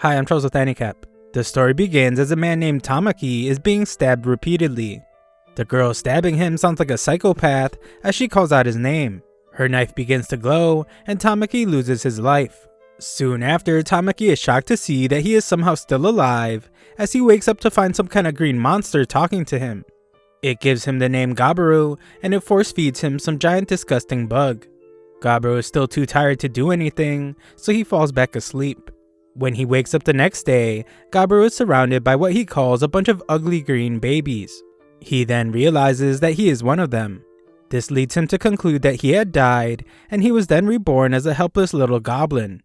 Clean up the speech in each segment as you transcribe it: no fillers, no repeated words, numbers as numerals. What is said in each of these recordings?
Hi, I'm Charles with AniCap. The story begins as a man named Tamaki is being stabbed repeatedly. The girl stabbing him sounds like a psychopath as she calls out his name. Her knife begins to glow and Tamaki loses his life. Soon after, Tamaki is shocked to see that he is somehow still alive as he wakes up to find some kind of green monster talking to him. It gives him the name Gabaru and it force feeds him some giant disgusting bug. Gabaru is still too tired to do anything, so he falls back asleep. When he wakes up the next day, Gabaru is surrounded by what he calls a bunch of ugly green babies. He then realizes that he is one of them. This leads him to conclude that he had died, and he was then reborn as a helpless little goblin.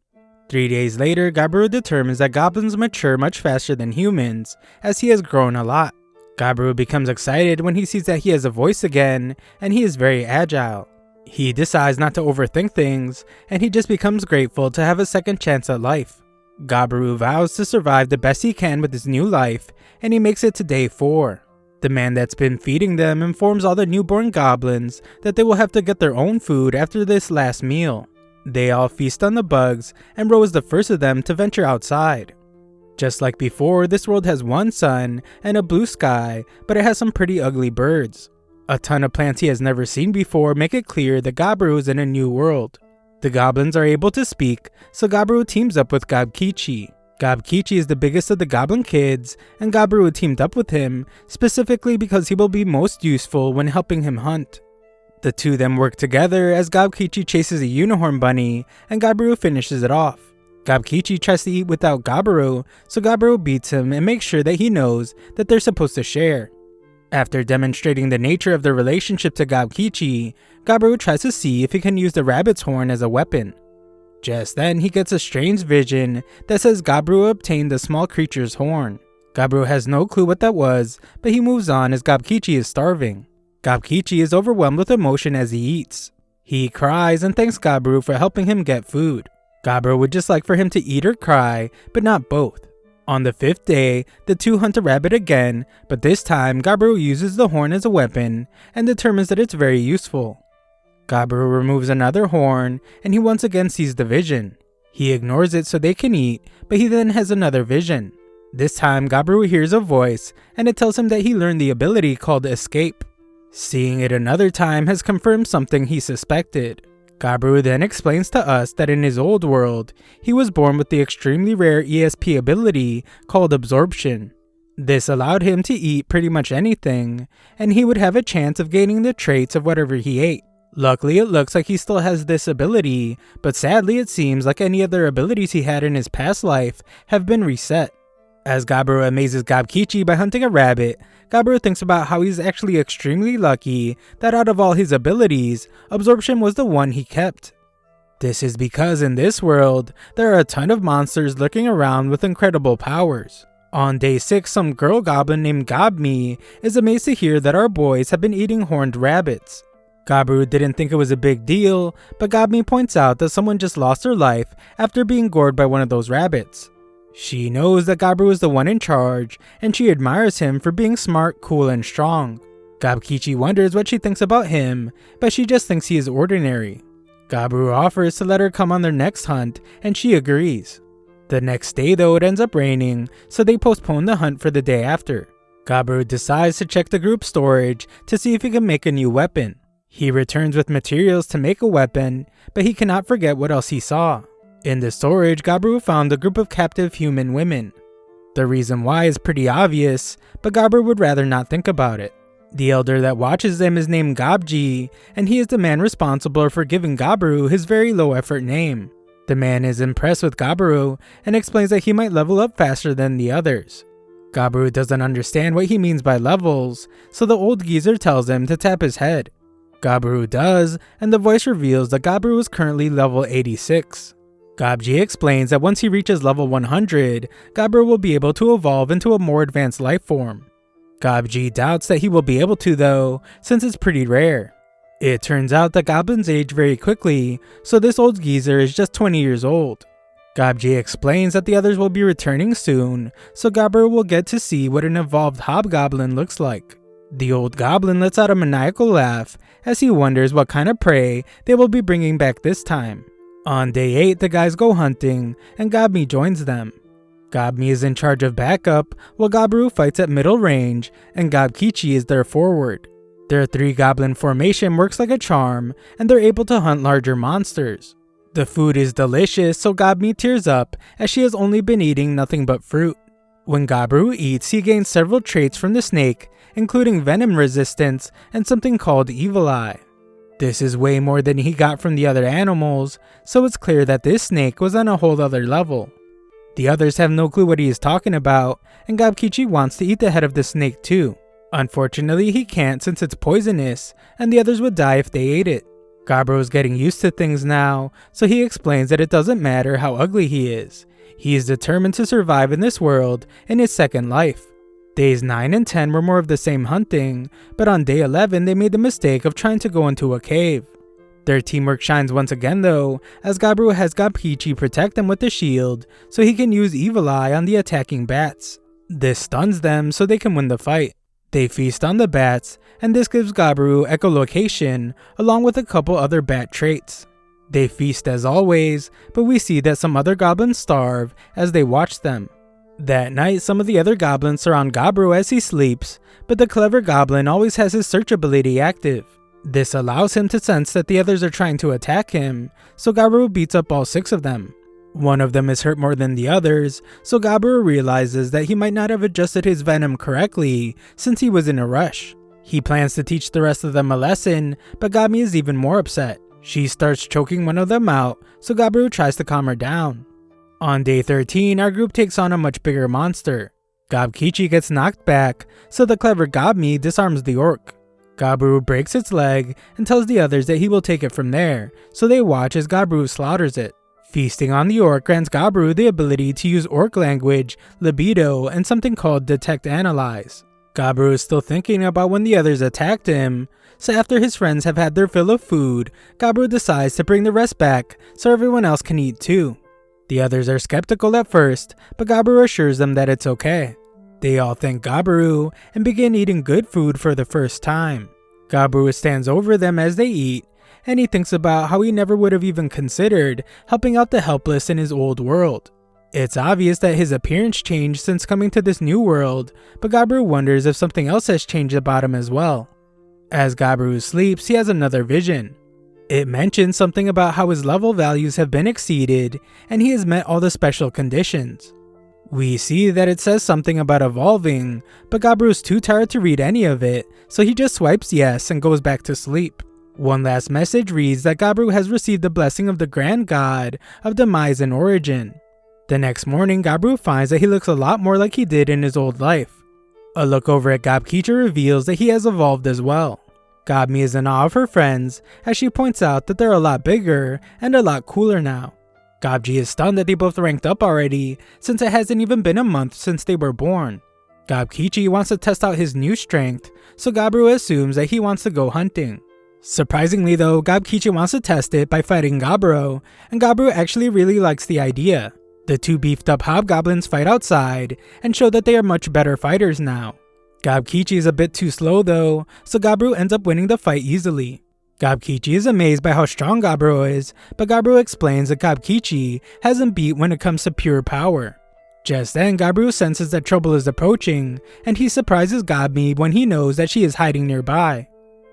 3 days later, Gabaru determines that goblins mature much faster than humans, as he has grown a lot. Gabaru becomes excited when he sees that he has a voice again, and he is very agile. He decides not to overthink things, and he just becomes grateful to have a second chance at life. Gabaru vows to survive the best he can with his new life, and he makes it to day 4. The man that's been feeding them informs all the newborn goblins that they will have to get their own food after this last meal. They all feast on the bugs, and Ro is the first of them to venture outside. Just like before, this world has one sun and a blue sky, but it has some pretty ugly birds. A ton of plants he has never seen before make it clear that Gabaru is in a new world. The goblins are able to speak, so Gabaru teams up with Gobkichi. Gobkichi is the biggest of the goblin kids, and Gabaru teamed up with him, specifically because he will be most useful when helping him hunt. The two of them work together as Gobkichi chases a unicorn bunny, and Gabaru finishes it off. Gobkichi tries to eat without Gabaru, so Gabaru beats him and makes sure that he knows that they're supposed to share. After demonstrating the nature of their relationship to Gobkichi, Gabaru tries to see if he can use the rabbit's horn as a weapon. Just then, he gets a strange vision that says Gabaru obtained the small creature's horn. Gabaru has no clue what that was, but he moves on as Gobkichi is starving. Gobkichi is overwhelmed with emotion as he eats. He cries and thanks Gabaru for helping him get food. Gabaru would just like for him to eat or cry, but not both. On the 5th day, the two hunt a rabbit again, but this time Gabaru uses the horn as a weapon and determines that it's very useful. Gabaru removes another horn and he once again sees the vision. He ignores it so they can eat, but he then has another vision. This time Gabaru hears a voice and it tells him that he learned the ability called escape. Seeing it another time has confirmed something he suspected. Gabaru then explains to us that in his old world, he was born with the extremely rare ESP ability called absorption. This allowed him to eat pretty much anything, and he would have a chance of gaining the traits of whatever he ate. Luckily, it looks like he still has this ability, but sadly it seems like any other abilities he had in his past life have been reset. As Gabaru amazes Gobkichi by hunting a rabbit, Gabaru thinks about how he's actually extremely lucky that out of all his abilities, absorption was the one he kept. This is because in this world, there are a ton of monsters lurking around with incredible powers. On day 6, some girl goblin named Gobmi is amazed to hear that our boys have been eating horned rabbits. Gabaru didn't think it was a big deal, but Gobmi points out that someone just lost her life after being gored by one of those rabbits. She knows that Gabaru is the one in charge, and she admires him for being smart, cool, and strong. Gobkichi wonders what she thinks about him, but she just thinks he is ordinary. Gabaru offers to let her come on their next hunt, and she agrees. The next day though, it ends up raining, so they postpone the hunt for the day after. Gabaru decides to check the group storage to see if he can make a new weapon. He returns with materials to make a weapon, but he cannot forget what else he saw. In the storage, Gabaru found a group of captive human women. The reason why is pretty obvious, but Gabaru would rather not think about it. The elder that watches them is named Gobji, and he is the man responsible for giving Gabaru his very low effort name. The man is impressed with Gabaru and explains that he might level up faster than the others. Gabaru doesn't understand what he means by levels, so the old geezer tells him to tap his head. Gabaru does, and the voice reveals that Gabaru is currently level 86. Gobji explains that once he reaches level 100, Gabaru will be able to evolve into a more advanced life form. Gobji doubts that he will be able to though, since it's pretty rare. It turns out that goblins age very quickly, so this old geezer is just 20 years old. Gobji explains that the others will be returning soon, so Gabaru will get to see what an evolved hobgoblin looks like. The old goblin lets out a maniacal laugh as he wonders what kind of prey they will be bringing back this time. On day 8, the guys go hunting, and Gobmi joins them. Gabmi is in charge of backup, while Gabiru fights at middle range, and Gabkichi is their forward. Their 3-goblin formation works like a charm, and they're able to hunt larger monsters. The food is delicious, so Gabmi tears up, as she has only been eating nothing but fruit. When Gabiru eats, he gains several traits from the snake, including venom resistance and something called Evil Eye. This is way more than he got from the other animals, so it's clear that this snake was on a whole other level. The others have no clue what he is talking about, and Gabkichi wants to eat the head of the snake too. Unfortunately, he can't since it's poisonous, and the others would die if they ate it. Gabiru is getting used to things now, so he explains that it doesn't matter how ugly he is. He is determined to survive in this world in his second life. Days 9 and 10 were more of the same hunting, but on day 11 they made the mistake of trying to go into a cave. Their teamwork shines once again though, as Gabiru has Gabkichi protect them with the shield, so he can use Evil Eye on the attacking bats. This stuns them so they can win the fight. They feast on the bats, and this gives Gabiru echolocation, along with a couple other bat traits. They feast as always, but we see that some other goblins starve as they watch them. That night, some of the other goblins surround Gabiru as he sleeps, but the clever goblin always has his search ability active. This allows him to sense that the others are trying to attack him, so Gabiru beats up all 6 of them. One of them is hurt more than the others, so Gabiru realizes that he might not have adjusted his venom correctly since he was in a rush. He plans to teach the rest of them a lesson, but Gabmi is even more upset. She starts choking one of them out, so Gabiru tries to calm her down. On day 13, our group takes on a much bigger monster. Gabkichi gets knocked back, so the clever Gabmi disarms the orc. Gabiru breaks its leg and tells the others that he will take it from there, so they watch as Gabiru slaughters it. Feasting on the orc grants Gabiru the ability to use orc language, libido, and something called Detect Analyze. Gabiru is still thinking about when the others attacked him, so after his friends have had their fill of food, Gabiru decides to bring the rest back so everyone else can eat too. The others are skeptical at first, but Gabiru assures them that it's okay. They all thank Gabiru and begin eating good food for the first time. Gabiru stands over them as they eat, and he thinks about how he never would have even considered helping out the helpless in his old world. It's obvious that his appearance changed since coming to this new world, but Gabiru wonders if something else has changed about him as well. As Gabiru sleeps, he has another vision. It mentions something about how his level values have been exceeded, and he has met all the special conditions. We see that it says something about evolving, but Gabiru is too tired to read any of it, so he just swipes yes and goes back to sleep. One last message reads that Gabiru has received the blessing of the Grand God of Demise and Origin. The next morning, Gabiru finds that he looks a lot more like he did in his old life. A look over at Gabkichi reveals that he has evolved as well. Gabmi is in awe of her friends, as she points out that they're a lot bigger and a lot cooler now. Gabji is stunned that they both ranked up already, since it hasn't even been a month since they were born. Gabkichi wants to test out his new strength, so Gabiru assumes that he wants to go hunting. Surprisingly though, Gabkichi wants to test it by fighting Gabiru, and Gabiru actually really likes the idea. The 2 beefed up hobgoblins fight outside, and show that they are much better fighters now. Gabkichi is a bit too slow though, so Gabiru ends up winning the fight easily. Gabkichi is amazed by how strong Gabiru is, but Gabiru explains that Gabkichi hasn't beat when it comes to pure power. Just then, Gabiru senses that trouble is approaching, and he surprises Gabmi when he knows that she is hiding nearby.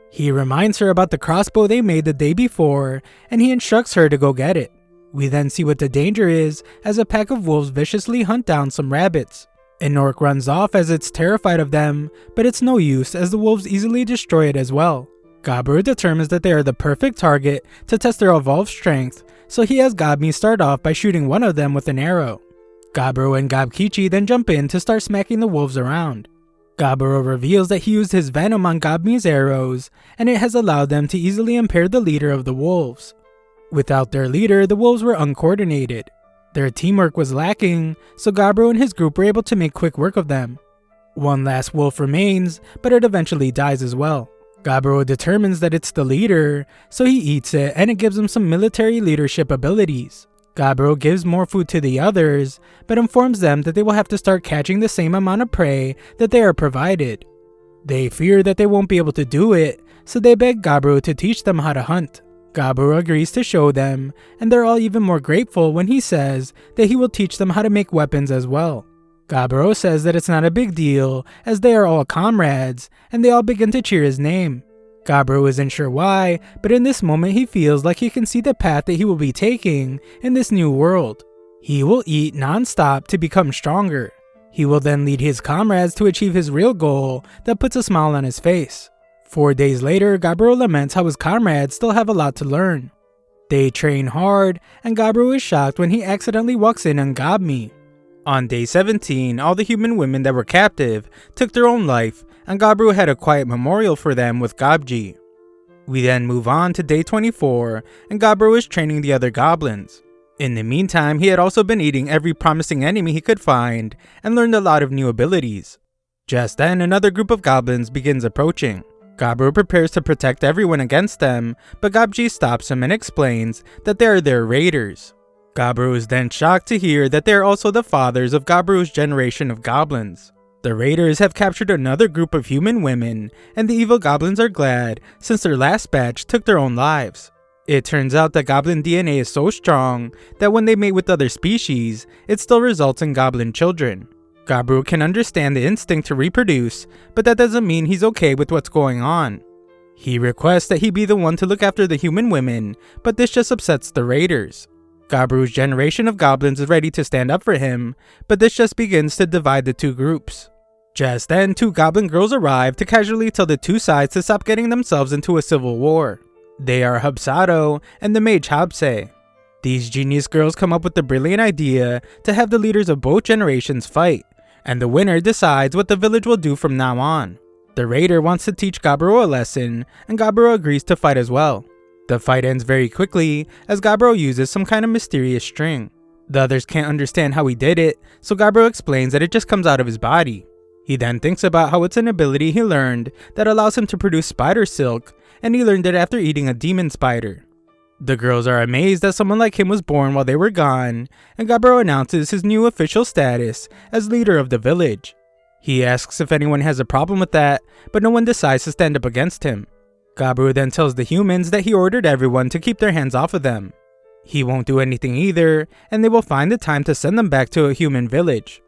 He reminds her about the crossbow they made the day before, and he instructs her to go get it. We then see what the danger is as a pack of wolves viciously hunt down some rabbits. An orc runs off as it's terrified of them, but it's no use as the wolves easily destroy it as well. Gabiru determines that they are the perfect target to test their evolved strength, so he has Gabmi start off by shooting one of them with an arrow. Gabiru and Gabkichi then jump in to start smacking the wolves around. Gabiru reveals that he used his venom on Gabmi's arrows, and it has allowed them to easily impair the leader of the wolves. Without their leader, the wolves were uncoordinated. Their teamwork was lacking, so Gabiru and his group were able to make quick work of them. One last wolf remains, but it eventually dies as well. Gabiru determines that it's the leader, so he eats it and it gives him some military leadership abilities. Gabiru gives more food to the others, but informs them that they will have to start catching the same amount of prey that they are provided. They fear that they won't be able to do it, so they beg Gabiru to teach them how to hunt. Gabiru agrees to show them, and they're all even more grateful when he says that he will teach them how to make weapons as well. Gabiru says that it's not a big deal as they are all comrades, and they all begin to cheer his name. Gabiru isn't sure why, but in this moment he feels like he can see the path that he will be taking in this new world. He will eat non-stop to become stronger. He will then lead his comrades to achieve his real goal that puts a smile on his face. 4 days later, Gabiru laments how his comrades still have a lot to learn. They train hard, and Gabiru is shocked when he accidentally walks in on Gabmi. On day 17, all the human women that were captive took their own life, and Gabiru had a quiet memorial for them with Gabji. We then move on to day 24, and Gabiru is training the other goblins. In the meantime, he had also been eating every promising enemy he could find, and learned a lot of new abilities. Just then, another group of goblins begins approaching. Gabiru prepares to protect everyone against them, but Gabji stops him and explains that they are their raiders. Gabiru is then shocked to hear that they are also the fathers of Gabiru's generation of goblins. The raiders have captured another group of human women, and the evil goblins are glad since their last batch took their own lives. It turns out that goblin DNA is so strong that when they mate with other species, it still results in goblin children. Gabiru can understand the instinct to reproduce, but that doesn't mean he's okay with what's going on. He requests that he be the one to look after the human women, but this just upsets the raiders. Gabiru's generation of goblins is ready to stand up for him, but this just begins to divide the two groups. Just then, 2 goblin girls arrive to casually tell the two sides to stop getting themselves into a civil war. They are Hubsato and the mage Habse. These genius girls come up with the brilliant idea to have the leaders of both generations fight, and the winner decides what the village will do from now on. The raider wants to teach Gabiru a lesson, and Gabiru agrees to fight as well. The fight ends very quickly as Gabiru uses some kind of mysterious string. The others can't understand how he did it, so Gabiru explains that it just comes out of his body. He then thinks about how it's an ability he learned that allows him to produce spider silk, and he learned it after eating a demon spider. The girls are amazed that someone like him was born while they were gone, and Gabiru announces his new official status as leader of the village. He asks if anyone has a problem with that, but no one decides to stand up against him. Gabiru then tells the humans that he ordered everyone to keep their hands off of them. He won't do anything either, and they will find the time to send them back to a human village.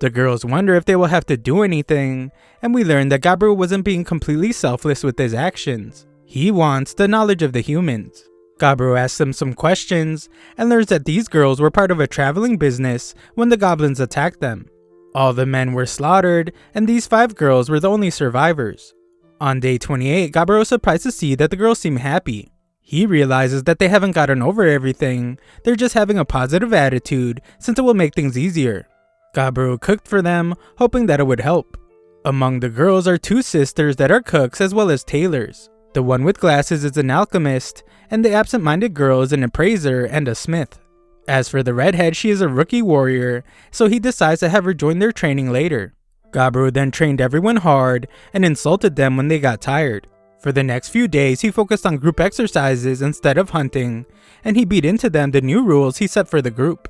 The girls wonder if they will have to do anything, and we learn that Gabiru wasn't being completely selfless with his actions. He wants the knowledge of the humans. Gabiru asks them some questions, and learns that these girls were part of a traveling business when the goblins attacked them. All the men were slaughtered, and these 5 girls were the only survivors. On day 28, Gabiru is surprised to see that the girls seem happy. He realizes that they haven't gotten over everything, they're just having a positive attitude since it will make things easier. Gabiru cooked for them, hoping that it would help. Among the girls are 2 sisters that are cooks as well as tailors. The one with glasses is an alchemist, and the absent-minded girl is an appraiser and a smith. As for the redhead, she is a rookie warrior, so he decides to have her join their training later. Gabiru then trained everyone hard and insulted them when they got tired. For the next few days, he focused on group exercises instead of hunting, and he beat into them the new rules he set for the group.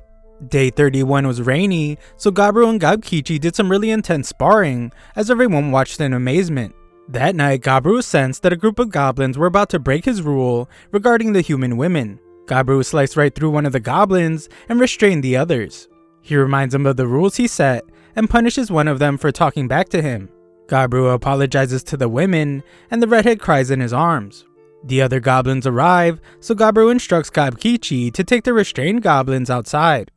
Day 31 was rainy, so Gabiru and Gabkichi did some really intense sparring as everyone watched in amazement. That night, Gabiru sensed that a group of goblins were about to break his rule regarding the human women. Gabiru sliced right through one of the goblins and restrained the others. He reminds them of the rules he set and punishes one of them for talking back to him. Gabiru apologizes to the women, and the redhead cries in his arms. The other goblins arrive, so Gabiru instructs Gabkichi to take the restrained goblins outside.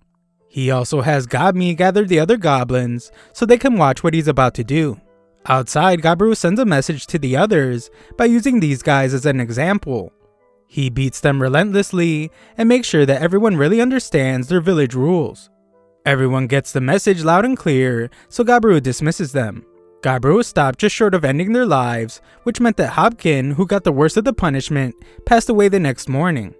He also has Gabmi gather the other goblins so they can watch what he's about to do. Outside, Gabiru sends a message to the others by using these guys as an example. He beats them relentlessly and makes sure that everyone really understands their village rules. Everyone gets the message loud and clear, so Gabiru dismisses them. Gabiru stopped just short of ending their lives, which meant that Hobkin, who got the worst of the punishment, passed away the next morning.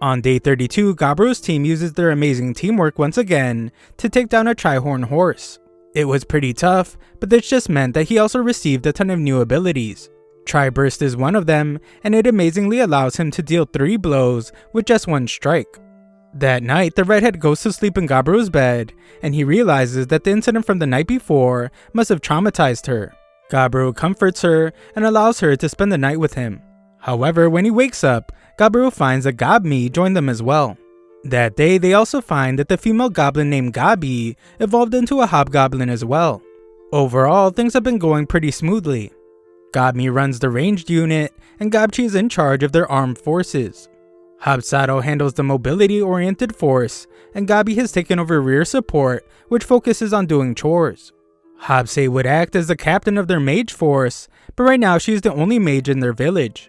On day 32, Gabiru's team uses their amazing teamwork once again to take down a Trihorn horse. It was pretty tough, but this just meant that he also received a ton of new abilities. Tri-Burst is one of them, and it amazingly allows him to deal 3 blows with just 1 strike. That night, the redhead goes to sleep in Gabiru's bed, and he realizes that the incident from the night before must have traumatized her. Gabiru comforts her and allows her to spend the night with him. However, when he wakes up, Gabiru finds that Gobmi joined them as well. That day, they also find that the female goblin named Gabi evolved into a hobgoblin as well. Overall, things have been going pretty smoothly. Gobmi runs the ranged unit, and Gobchi is in charge of their armed forces. Hobsato handles the mobility-oriented force, and Gabi has taken over rear support, which focuses on doing chores. Hobse would act as the captain of their mage force, but right now she is the only mage in their village.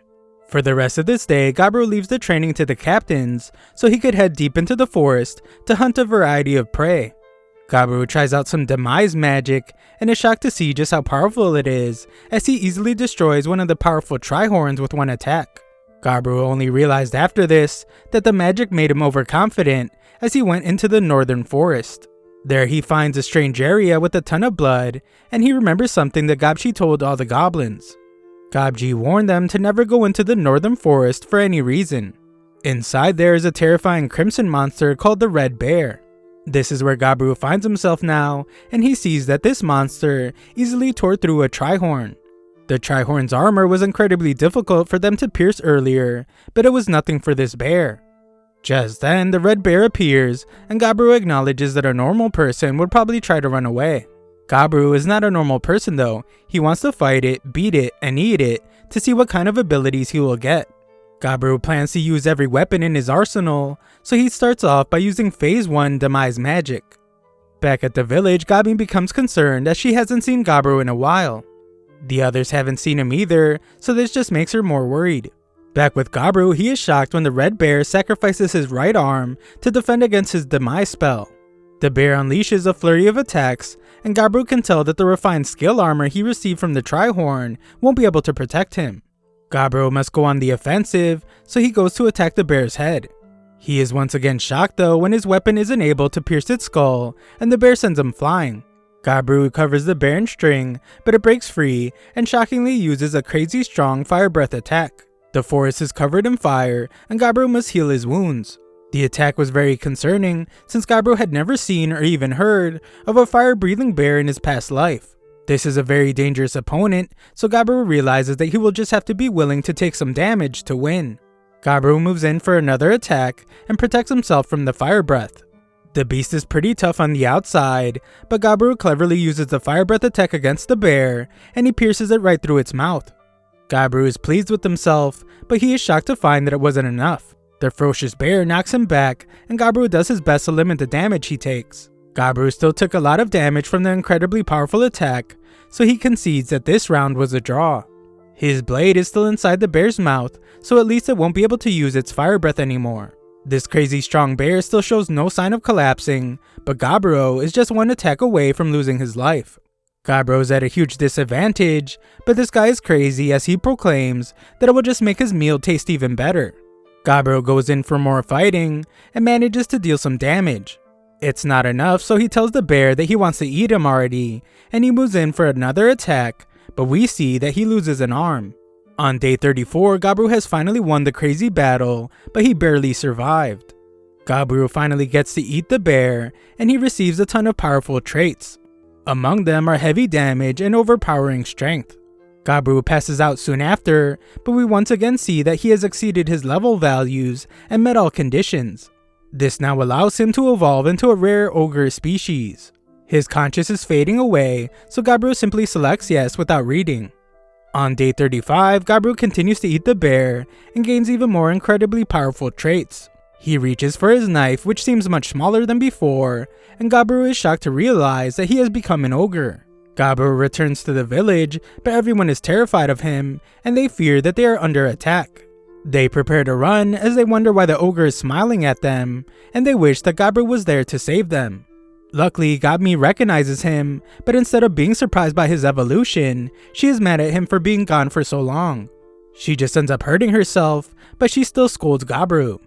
For the rest of this day, Gabiru leaves the training to the captains, so he could head deep into the forest to hunt a variety of prey. Gabiru tries out some demise magic, and is shocked to see just how powerful it is, as he easily destroys one of the powerful Trihorns with one attack. Gabiru only realized after this that the magic made him overconfident as he went into the northern forest. There he finds a strange area with a ton of blood, and he remembers something that Gobchi told all the goblins. Gobchi warned them to never go into the northern forest for any reason. Inside there is a terrifying crimson monster called the Red Bear. This is where Gabiru finds himself now, and he sees that this monster easily tore through a Trihorn. The Trihorn's armor was incredibly difficult for them to pierce earlier, but it was nothing for this bear. Just then, the Red Bear appears, and Gabiru acknowledges that a normal person would probably try to run away. Gabiru is not a normal person though. He wants to fight it, beat it, and eat it to see what kind of abilities he will get. Gabiru plans to use every weapon in his arsenal, so he starts off by using Phase 1 Demise Magic. Back at the village, Gabi becomes concerned as she hasn't seen Gabiru in a while. The others haven't seen him either, so this just makes her more worried. Back with Gabiru, he is shocked when the Red Bear sacrifices his right arm to defend against his Demise spell. The bear unleashes a flurry of attacks, and Gabiru can tell that the refined skill armor he received from the Trihorn won't be able to protect him. Gabiru must go on the offensive, so he goes to attack the bear's head. He is once again shocked though when his weapon isn't able to pierce its skull, and the bear sends him flying. Gabiru covers the bear in string, but it breaks free and shockingly uses a crazy strong fire breath attack. The forest is covered in fire, and Gabiru must heal his wounds. The attack was very concerning, since Gabiru had never seen or even heard of a fire-breathing bear in his past life. This is a very dangerous opponent, so Gabiru realizes that he will just have to be willing to take some damage to win. Gabiru moves in for another attack and protects himself from the fire breath. The beast is pretty tough on the outside, but Gabiru cleverly uses the fire breath attack against the bear, and he pierces it right through its mouth. Gabiru is pleased with himself, but he is shocked to find that it wasn't enough. The ferocious bear knocks him back, and Gabiru does his best to limit the damage he takes. Gabiru still took a lot of damage from the incredibly powerful attack, so he concedes that this round was a draw. His blade is still inside the bear's mouth, so at least it won't be able to use its fire breath anymore. This crazy strong bear still shows no sign of collapsing, but Gabiru is just one attack away from losing his life. Gabiru is at a huge disadvantage, but this guy is crazy as he proclaims that it will just make his meal taste even better. Gabiru goes in for more fighting and manages to deal some damage. It's not enough, so he tells the bear that he wants to eat him already, and he moves in for another attack, but we see that he loses an arm. On day 34, Gabiru has finally won the crazy battle, but he barely survived. Gabiru finally gets to eat the bear, and he receives a ton of powerful traits. Among them are heavy damage and overpowering strength. Gabiru passes out soon after, but we once again see that he has exceeded his level values and met all conditions. This now allows him to evolve into a rare ogre species. His conscience is fading away, so Gabiru simply selects yes without reading. On day 35, Gabiru continues to eat the bear and gains even more incredibly powerful traits. He reaches for his knife, which seems much smaller than before, and Gabiru is shocked to realize that he has become an ogre. Gabiru returns to the village, but everyone is terrified of him, and they fear that they are under attack. They prepare to run as they wonder why the ogre is smiling at them, and they wish that Gabiru was there to save them. Luckily, Gobmi recognizes him, but instead of being surprised by his evolution, she is mad at him for being gone for so long. She just ends up hurting herself, but she still scolds Gabiru.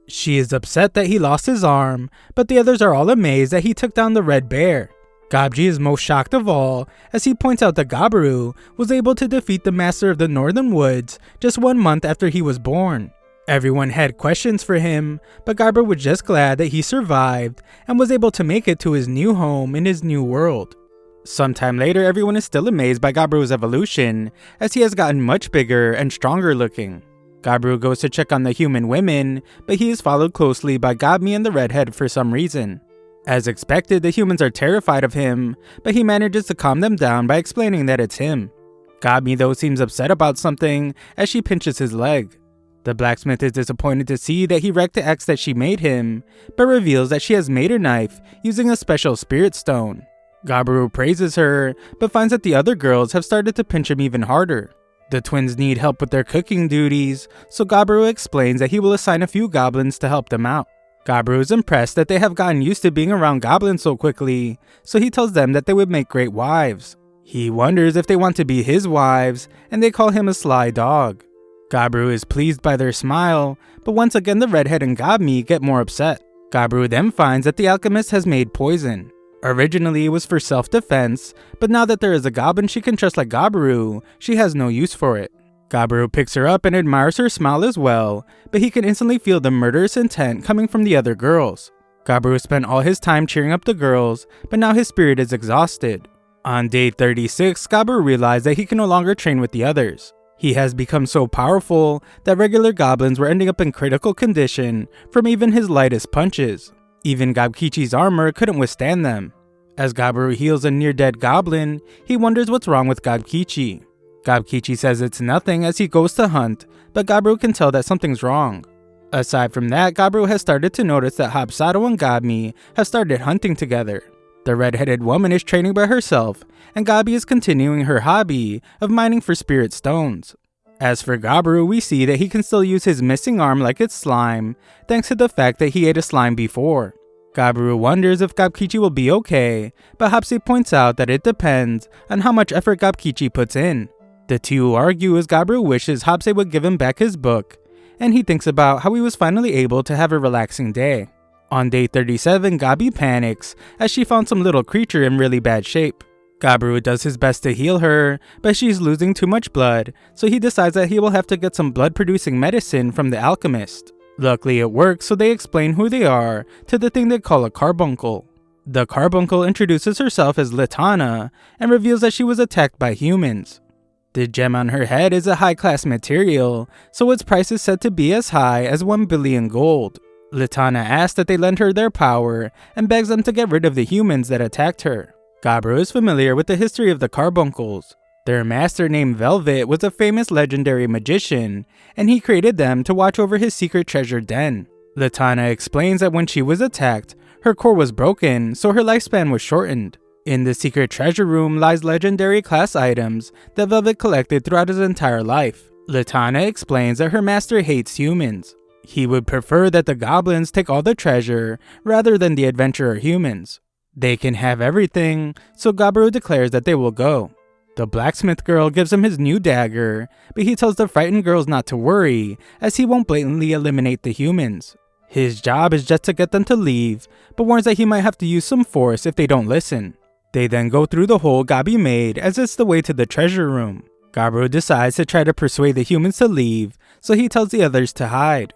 She is upset that he lost his arm, but the others are all amazed that he took down the Red Bear. Gobji is most shocked of all, as he points out that Gabiru was able to defeat the Master of the Northern Woods just 1 month after he was born. Everyone had questions for him, but Gabiru was just glad that he survived and was able to make it to his new home in his new world. Sometime later, everyone is still amazed by Gabiru's evolution, as he has gotten much bigger and stronger looking. Gabiru goes to check on the human women, but he is followed closely by Gabmi and the redhead for some reason. As expected, the humans are terrified of him, but he manages to calm them down by explaining that it's him. Gabmi though seems upset about something as she pinches his leg. The blacksmith is disappointed to see that he wrecked the axe that she made him, but reveals that she has made her knife using a special spirit stone. Gabiru praises her, but finds that the other girls have started to pinch him even harder. The twins need help with their cooking duties, so Gabiru explains that he will assign a few goblins to help them out. Gabiru is impressed that they have gotten used to being around goblins so quickly, so he tells them that they would make great wives. He wonders if they want to be his wives, and they call him a sly dog. Gabiru is pleased by their smile, but once again the redhead and Gabmi get more upset. Gabiru then finds that the alchemist has made poison. Originally it was for self-defense, but now that there is a goblin she can trust like Gabiru, she has no use for it. Gabiru picks her up and admires her smile as well, but he can instantly feel the murderous intent coming from the other girls. Gabiru spent all his time cheering up the girls, but now his spirit is exhausted. On day 36, Gabiru realized that he can no longer train with the others. He has become so powerful that regular goblins were ending up in critical condition from even his lightest punches. Even Gabkichi's armor couldn't withstand them. As Gabiru heals a near-dead goblin, he wonders what's wrong with Gabkichi. Gabkichi says it's nothing as he goes to hunt, but Gabiru can tell that something's wrong. Aside from that, Gabiru has started to notice that Hapsado and Gabmi have started hunting together. The red-headed woman is training by herself, and Gabi is continuing her hobby of mining for spirit stones. As for Gabiru, we see that he can still use his missing arm like it's slime, thanks to the fact that he ate a slime before. Gabiru wonders if Gabkichi will be okay, but Hapsi points out that it depends on how much effort Gabkichi puts in. The two argue as Gabiru wishes Hapsi would give him back his book, and he thinks about how he was finally able to have a relaxing day. On day 37, Gabi panics as she found some little creature in really bad shape. Gabiru does his best to heal her, but she's losing too much blood, so he decides that he will have to get some blood-producing medicine from the alchemist. Luckily it works, so they explain who they are to the thing they call a carbuncle. The carbuncle introduces herself as Litana and reveals that she was attacked by humans. The gem on her head is a high-class material, so its price is said to be as high as 1 billion gold. Litana asks that they lend her their power and begs them to get rid of the humans that attacked her. Gabiru is familiar with the history of the carbuncles. Their master named Velvet was a famous legendary magician, and he created them to watch over his secret treasure den. Litana explains that when she was attacked, her core was broken, so her lifespan was shortened. In the secret treasure room lies legendary class items that Velvet collected throughout his entire life. Litana explains that her master hates humans. He would prefer that the goblins take all the treasure rather than the adventurer humans. They can have everything, so Gabiru declares that they will go. The blacksmith girl gives him his new dagger, but he tells the frightened girls not to worry, as he won't blatantly eliminate the humans. His job is just to get them to leave, but warns that he might have to use some force if they don't listen. They then go through the hole Gabi made as it's the way to the treasure room. Gabiru decides to try to persuade the humans to leave, so he tells the others to hide.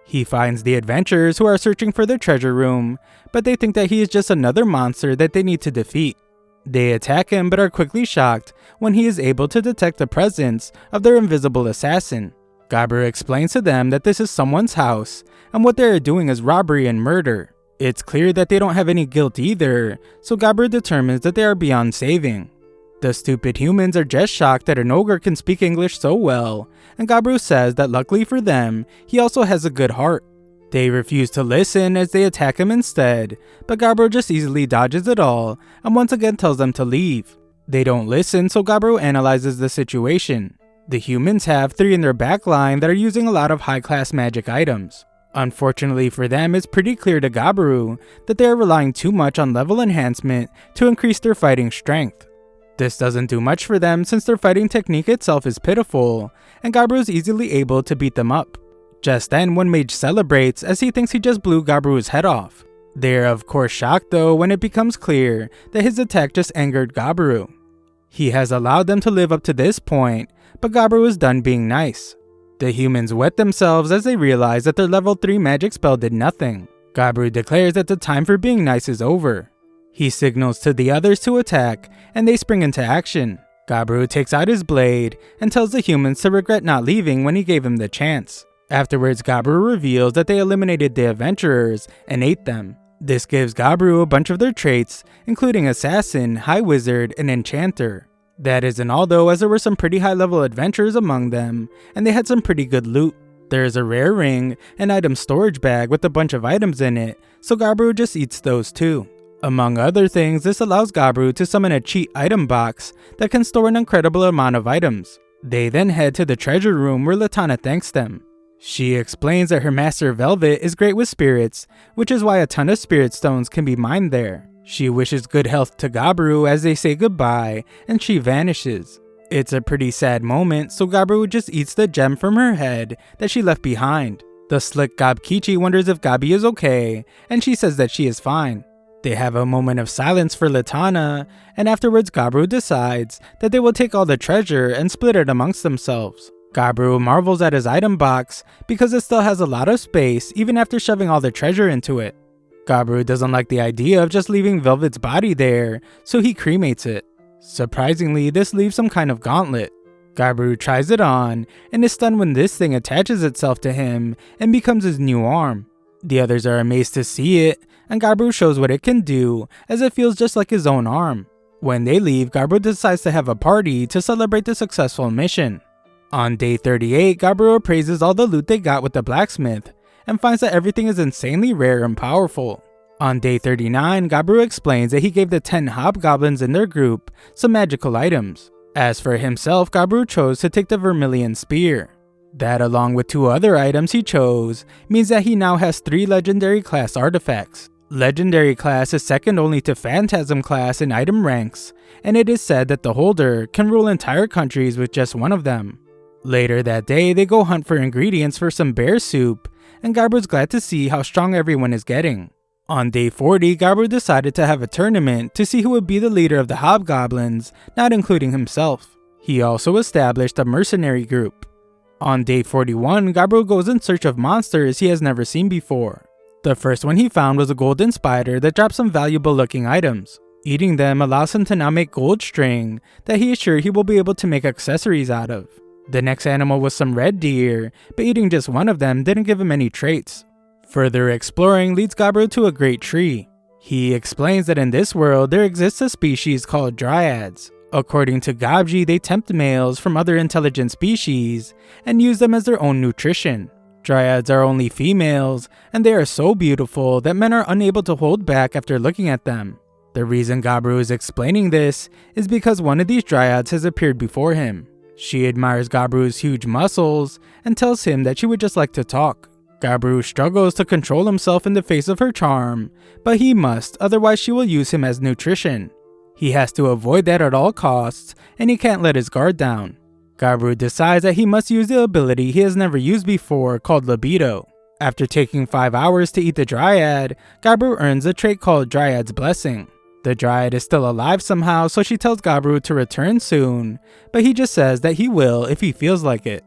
He finds the adventurers who are searching for their treasure room, but they think that he is just another monster that they need to defeat. They attack him but are quickly shocked when he is able to detect the presence of their invisible assassin. Gabiru explains to them that this is someone's house, and what they are doing is robbery and murder. It's clear that they don't have any guilt either, so Gabiru determines that they are beyond saving. The stupid humans are just shocked that an ogre can speak English so well, and Gabiru says that luckily for them, he also has a good heart. They refuse to listen as they attack him instead, but Gabiru just easily dodges it all and once again tells them to leave. They don't listen, so Gabiru analyzes the situation. The humans have 3 in their backline that are using a lot of high-class magic items. Unfortunately for them, it's pretty clear to Gabiru that they are relying too much on level enhancement to increase their fighting strength. This doesn't do much for them since their fighting technique itself is pitiful, and Gabiru is easily able to beat them up. Just then, one mage celebrates as he thinks he just blew Gabiru's head off. They are of course shocked though when it becomes clear that his attack just angered Gabiru. He has allowed them to live up to this point, but Gabiru is done being nice. The humans wet themselves as they realize that their level 3 magic spell did nothing. Gabiru declares that the time for being nice is over. He signals to the others to attack, and they spring into action. Gabiru takes out his blade and tells the humans to regret not leaving when he gave him the chance. Afterwards, Gabiru reveals that they eliminated the adventurers and ate them. This gives Gabiru a bunch of their traits, including Assassin, High Wizard, and Enchanter. That isn't all though, as there were some pretty high level adventurers among them, and they had some pretty good loot. There is a rare ring, an item storage bag with a bunch of items in it, so Gabiru just eats those too. Among other things, this allows Gabiru to summon a cheat item box that can store an incredible amount of items. They then head to the treasure room where Latana thanks them. She explains that her master Velvet is great with spirits, which is why a ton of spirit stones can be mined there. She wishes good health to Gabiru as they say goodbye, and she vanishes. It's a pretty sad moment, so Gabiru just eats the gem from her head that she left behind. The slick Gobkichi wonders if Gabi is okay, and she says that she is fine. They have a moment of silence for Latana, and afterwards Gabiru decides that they will take all the treasure and split it amongst themselves. Gabiru marvels at his item box because it still has a lot of space even after shoving all the treasure into it. Gabiru doesn't like the idea of just leaving Velvet's body there, so he cremates it. Surprisingly, this leaves some kind of gauntlet. Gabiru tries it on and is stunned when this thing attaches itself to him and becomes his new arm. The others are amazed to see it, and Gabiru shows what it can do as it feels just like his own arm. When they leave, Gabiru decides to have a party to celebrate the successful mission. On day 38, Gabiru appraises all the loot they got with the blacksmith and finds that everything is insanely rare and powerful. On day 39, Gabiru explains that he gave the 10 hobgoblins in their group some magical items. As for himself, Gabiru chose to take the Vermilion Spear. That, along with 2 other items he chose, means that he now has 3 legendary class artifacts. Legendary class is second only to Phantasm class in item ranks, and it is said that the holder can rule entire countries with just one of them. Later that day, they go hunt for ingredients for some bear soup, and Gabiru's glad to see how strong everyone is getting. On day 40, Gabiru decided to have a tournament to see who would be the leader of the hobgoblins, not including himself. He also established a mercenary group. On day 41, Gabiru goes in search of monsters he has never seen before. The first one he found was a golden spider that dropped some valuable looking items. Eating them allows him to now make gold string that he is sure he will be able to make accessories out of. The next animal was some red deer, but eating just one of them didn't give him any traits. Further exploring leads Gabiru to a great tree. He explains that in this world there exists a species called dryads. According to Gabji, they tempt males from other intelligent species and use them as their own nutrition. Dryads are only females, and they are so beautiful that men are unable to hold back after looking at them. The reason Gabiru is explaining this is because one of these dryads has appeared before him. She admires Gabiru's huge muscles and tells him that she would just like to talk. Gabiru struggles to control himself in the face of her charm, but he must, otherwise she will use him as nutrition. He has to avoid that at all costs, and he can't let his guard down. Gabiru decides that he must use the ability he has never used before called Libido. After taking 5 hours to eat the dryad, Gabiru earns a trait called Dryad's Blessing. The dryad is still alive somehow, so she tells Gabiru to return soon, but he just says that he will if he feels like it.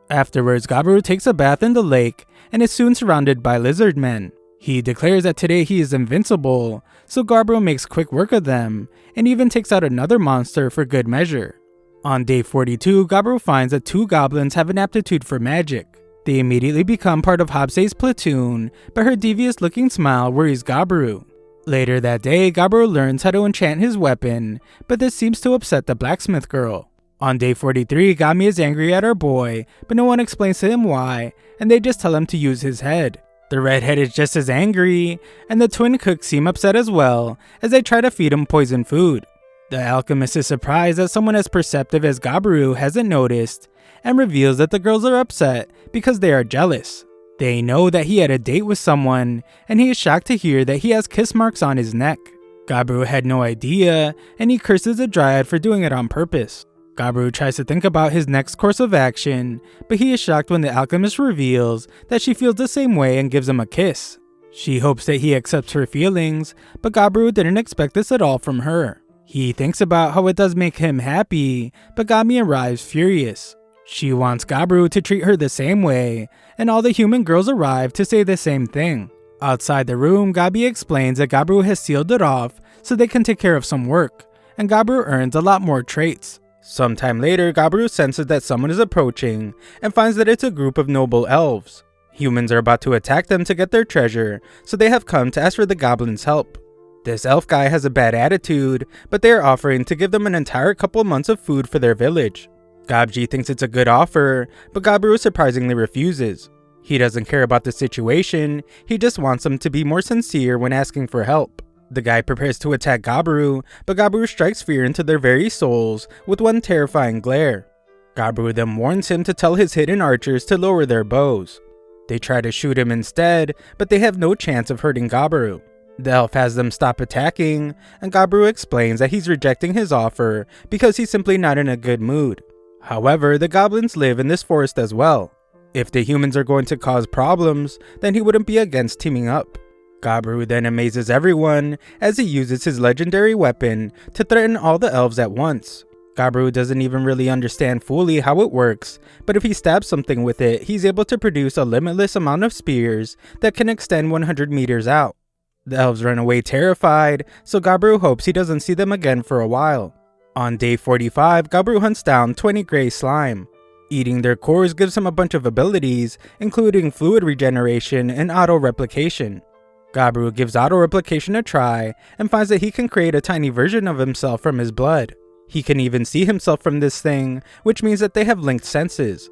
Afterwards, Gabiru takes a bath in the lake and is soon surrounded by lizard men. He declares that today he is invincible, so Gabiru makes quick work of them, and even takes out another monster for good measure. On day 42, Gabiru finds that 2 goblins have an aptitude for magic. They immediately become part of Hobsei's platoon, but her devious looking smile worries Gabiru. Later that day, Gabiru learns how to enchant his weapon, but this seems to upset the blacksmith girl. On day 43, Gami is angry at her boy, but no one explains to him why, and they just tell him to use his head. The redhead is just as angry, and the twin cooks seem upset as well, as they try to feed him poisoned food. The alchemist is surprised that someone as perceptive as Gabiru hasn't noticed, and reveals that the girls are upset because they are jealous. They know that he had a date with someone, and he is shocked to hear that he has kiss marks on his neck. Gabiru had no idea, and he curses the dryad for doing it on purpose. Gabiru tries to think about his next course of action, but he is shocked when the alchemist reveals that she feels the same way and gives him a kiss. She hopes that he accepts her feelings, but Gabiru didn't expect this at all from her. He thinks about how it does make him happy, but Gami arrives furious. She wants Gabiru to treat her the same way, and all the human girls arrive to say the same thing. Outside the room, Gabi explains that Gabiru has sealed it off so they can take care of some work, and Gabiru earns a lot more traits. Sometime later, Gabiru senses that someone is approaching and finds that it's a group of noble elves. Humans are about to attack them to get their treasure, so they have come to ask for the goblins' help. This elf guy has a bad attitude, but they are offering to give them an entire couple months of food for their village. Gabji thinks it's a good offer, but Gabiru surprisingly refuses. He doesn't care about the situation, he just wants them to be more sincere when asking for help. The guy prepares to attack Gabiru, but Gabiru strikes fear into their very souls with one terrifying glare. Gabiru then warns him to tell his hidden archers to lower their bows. They try to shoot him instead, but they have no chance of hurting Gabiru. The elf has them stop attacking, and Gabiru explains that he's rejecting his offer because he's simply not in a good mood. However, the goblins live in this forest as well. If the humans are going to cause problems, then he wouldn't be against teaming up. Gabiru then amazes everyone as he uses his legendary weapon to threaten all the elves at once. Gabiru doesn't even really understand fully how it works, but if he stabs something with it, he's able to produce a limitless amount of spears that can extend 100 meters out. The elves run away terrified, so Gabiru hopes he doesn't see them again for a while. On day 45, Gabiru hunts down 20 gray slime. Eating their cores gives him a bunch of abilities, including fluid regeneration and auto-replication. Gabiru gives auto-replication a try and finds that he can create a tiny version of himself from his blood. He can even see himself from this thing, which means that they have linked senses.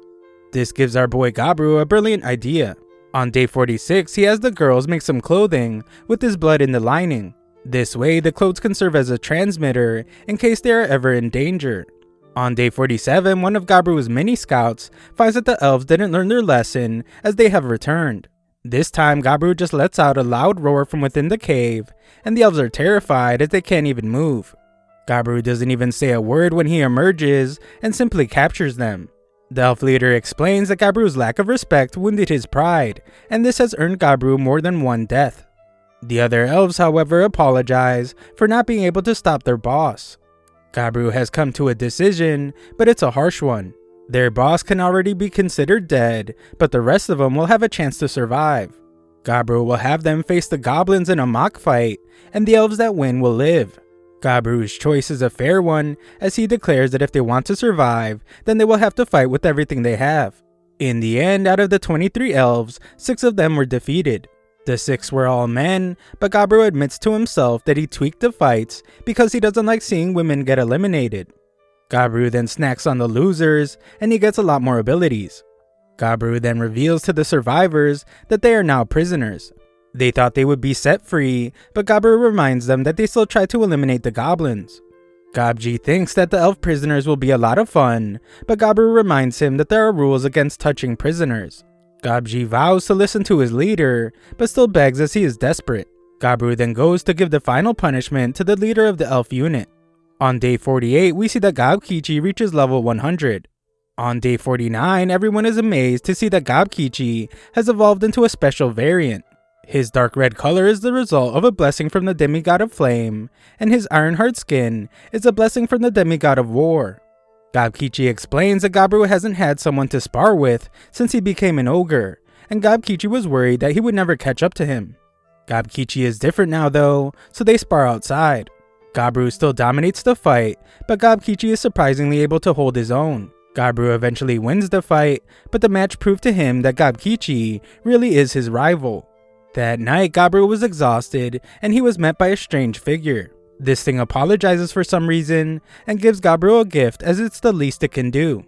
This gives our boy Gabiru a brilliant idea. On day 46, he has the girls make some clothing with his blood in the lining. This way, the clothes can serve as a transmitter in case they are ever in danger. On day 47, one of Gabiru's mini scouts finds that the elves didn't learn their lesson as they have returned. This time, Gabiru just lets out a loud roar from within the cave, and the elves are terrified as they can't even move. Gabiru doesn't even say a word when he emerges and simply captures them. The elf leader explains that Gabiru's lack of respect wounded his pride, and this has earned Gabiru more than one death. The other elves, however, apologize for not being able to stop their boss. Gabiru has come to a decision, but it's a harsh one. Their boss can already be considered dead, but the rest of them will have a chance to survive. Gabiru will have them face the goblins in a mock fight, and the elves that win will live. Gabiru's choice is a fair one, as he declares that if they want to survive, then they will have to fight with everything they have. In the end, out of the 23 elves, 6 of them were defeated. The 6 were all men, but Gabiru admits to himself that he tweaked the fights because he doesn't like seeing women get eliminated. Gabiru then snacks on the losers, and he gets a lot more abilities. Gabiru then reveals to the survivors that they are now prisoners. They thought they would be set free, but Gabiru reminds them that they still try to eliminate the goblins. Gabji thinks that the elf prisoners will be a lot of fun, but Gabiru reminds him that there are rules against touching prisoners. Gabji vows to listen to his leader, but still begs as he is desperate. Gabiru then goes to give the final punishment to the leader of the elf unit. On day 48, we see that Gabkichi reaches level 100. On day 49, everyone is amazed to see that Gabkichi has evolved into a special variant. His dark red color is the result of a blessing from the demigod of flame, and his iron-hard skin is a blessing from the demigod of war. Gabkichi explains that Gabiru hasn't had someone to spar with since he became an ogre, and Gabkichi was worried that he would never catch up to him. Gabkichi is different now though, so they spar outside. Gabiru still dominates the fight, but Gabkichi is surprisingly able to hold his own. Gabiru eventually wins the fight, but the match proved to him that Gabkichi really is his rival. That night, Gabiru was exhausted, and he was met by a strange figure. This thing apologizes for some reason, and gives Gabiru a gift as it's the least it can do.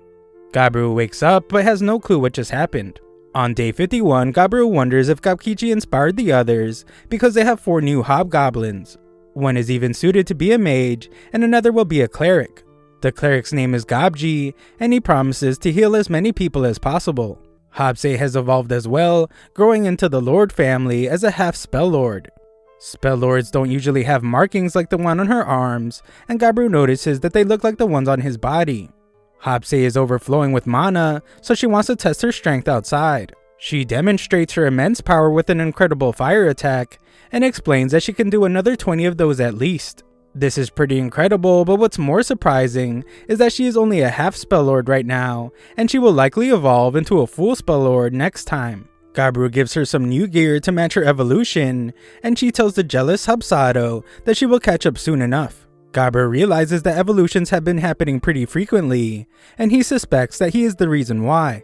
Gabiru wakes up, but has no clue what just happened. On day 51, Gabiru wonders if Gabkichi inspired the others, because they have 4 new hobgoblins. One is even suited to be a mage, and another will be a cleric. The cleric's name is Gabji, and he promises to heal as many people as possible. Hobse has evolved as well, growing into the Lord family as a half spell lord. Spell lords don't usually have markings like the one on her arms, and Gabiru notices that they look like the ones on his body. Hobse is overflowing with mana, so she wants to test her strength outside. She demonstrates her immense power with an incredible fire attack, and explains that she can do another 20 of those at least. This is pretty incredible, but what's more surprising is that she is only a half spellord right now, and she will likely evolve into a full spellord next time. Gabiru gives her some new gear to match her evolution, and she tells the jealous Hubsado that she will catch up soon enough. Gabru realizes that evolutions have been happening pretty frequently, and he suspects that he is the reason why.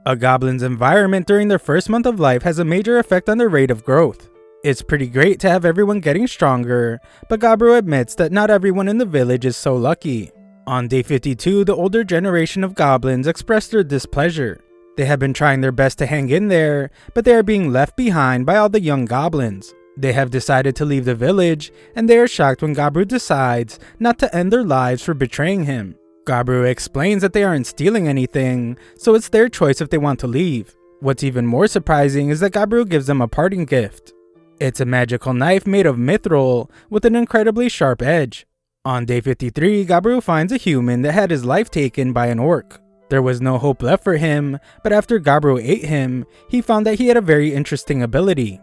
A goblin's environment during their first month of life has a major effect on their rate of growth. It's pretty great to have everyone getting stronger, but Gabru admits that not everyone in the village is so lucky. On day 52, the older generation of goblins express their displeasure. They have been trying their best to hang in there, but they are being left behind by all the young goblins. They have decided to leave the village, and they are shocked when Gabru decides not to end their lives for betraying him. Gabru explains that they aren't stealing anything, so it's their choice if they want to leave. What's even more surprising is that Gabru gives them a parting gift. It's a magical knife made of mithril with an incredibly sharp edge. On day 53, Gabru finds a human that had his life taken by an orc. There was no hope left for him, but after Gabru ate him, he found that he had a very interesting ability.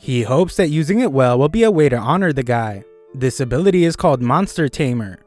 He hopes that using it well will be a way to honor the guy. This ability is called Monster Tamer.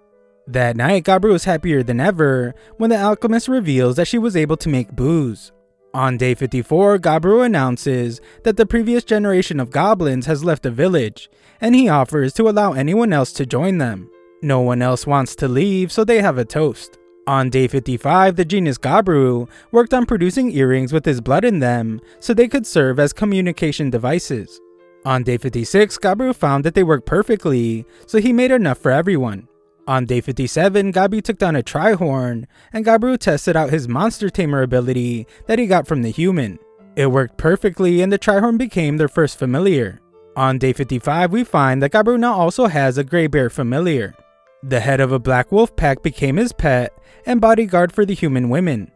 That night, Gabru is happier than ever when the alchemist reveals that she was able to make booze. On day 54, Gabru announces that the previous generation of goblins has left the village, and he offers to allow anyone else to join them. No one else wants to leave, so they have a toast. On day 55, the genius Gabru worked on producing earrings with his blood in them so they could serve as communication devices. On day 56, Gabru found that they worked perfectly, so he made enough for everyone. On day 57, Gabi took down a Trihorn, and Gabru tested out his Monster Tamer ability that he got from the human. It worked perfectly, and the Trihorn became their first familiar. On day 55, we find that Gabru now also has a Grey Bear familiar. The head of a black wolf pack became his pet and bodyguard for the human women.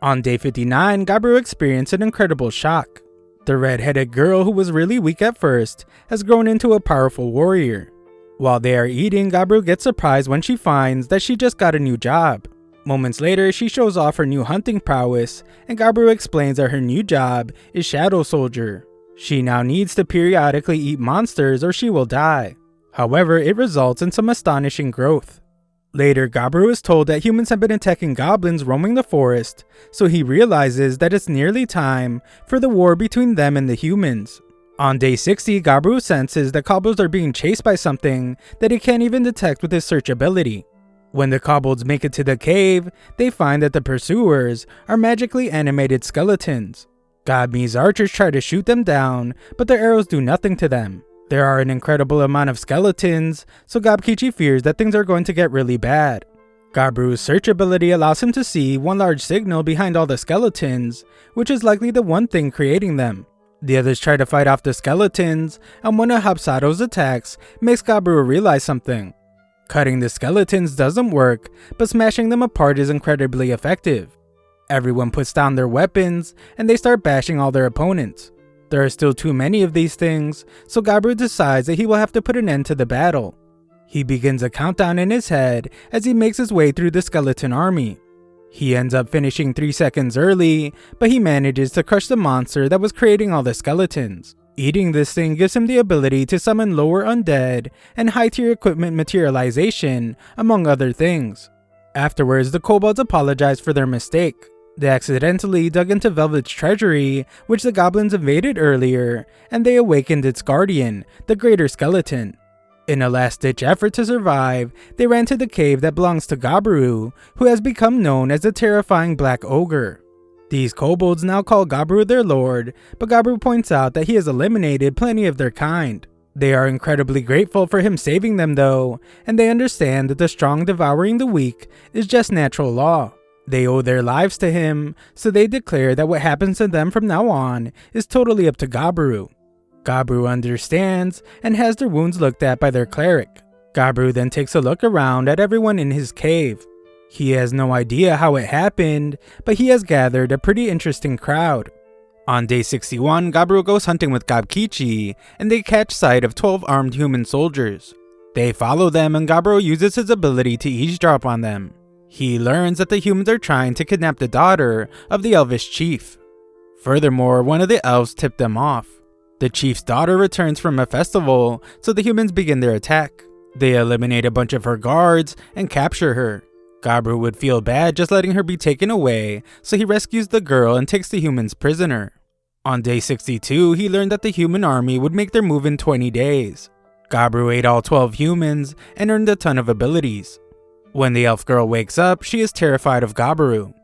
On day 59, Gabru experienced an incredible shock. The red-headed girl, who was really weak at first, has grown into a powerful warrior. While they are eating, Gabru gets surprised when she finds that she just got a new job. Moments later, she shows off her new hunting prowess, and Gabru explains that her new job is Shadow Soldier. She now needs to periodically eat monsters or she will die. However, it results in some astonishing growth. Later, Gabru is told that humans have been attacking goblins roaming the forest, so he realizes that it's nearly time for the war between them and the humans. On day 60, Gabru senses that kobolds are being chased by something that he can't even detect with his search ability. When the kobolds make it to the cave, they find that the pursuers are magically animated skeletons. Gabi's archers try to shoot them down, but their arrows do nothing to them. There are an incredible amount of skeletons, so Gabkichi fears that things are going to get really bad. Gabru's search ability allows him to see one large signal behind all the skeletons, which is likely the one thing creating them. The others try to fight off the skeletons, and one of Hapsado's attacks makes Gabru realize something. Cutting the skeletons doesn't work, but smashing them apart is incredibly effective. Everyone puts down their weapons, and they start bashing all their opponents. There are still too many of these things, so Gabru decides that he will have to put an end to the battle. He begins a countdown in his head as he makes his way through the skeleton army. He ends up finishing 3 seconds early, but he manages to crush the monster that was creating all the skeletons. Eating this thing gives him the ability to summon lower undead and high-tier equipment materialization, among other things. Afterwards, the kobolds apologize for their mistake. They accidentally dug into Velvet's treasury, which the goblins invaded earlier, and they awakened its guardian, the Greater Skeleton. In a last-ditch effort to survive, they ran to the cave that belongs to Gabru, who has become known as the terrifying Black Ogre. These kobolds now call Gabru their lord, but Gabru points out that he has eliminated plenty of their kind. They are incredibly grateful for him saving them though, and they understand that the strong devouring the weak is just natural law. They owe their lives to him, so they declare that what happens to them from now on is totally up to Gabru. Gabru understands and has their wounds looked at by their cleric. Gabru then takes a look around at everyone in his cave. He has no idea how it happened, but he has gathered a pretty interesting crowd. On day 61, Gabru goes hunting with Gabkichi, and they catch sight of 12 armed human soldiers. They follow them, and Gabru uses his ability to eavesdrop on them. He learns that the humans are trying to kidnap the daughter of the elvish chief. Furthermore, one of the elves tipped them off. The chief's daughter returns from a festival, so the humans begin their attack. They eliminate a bunch of her guards and capture her. Gabru would feel bad just letting her be taken away, so he rescues the girl and takes the humans prisoner. On day 62, he learned that the human army would make their move in 20 days. Gabru ate all 12 humans and earned a ton of abilities. When the elf girl wakes up, she is terrified of Gabru.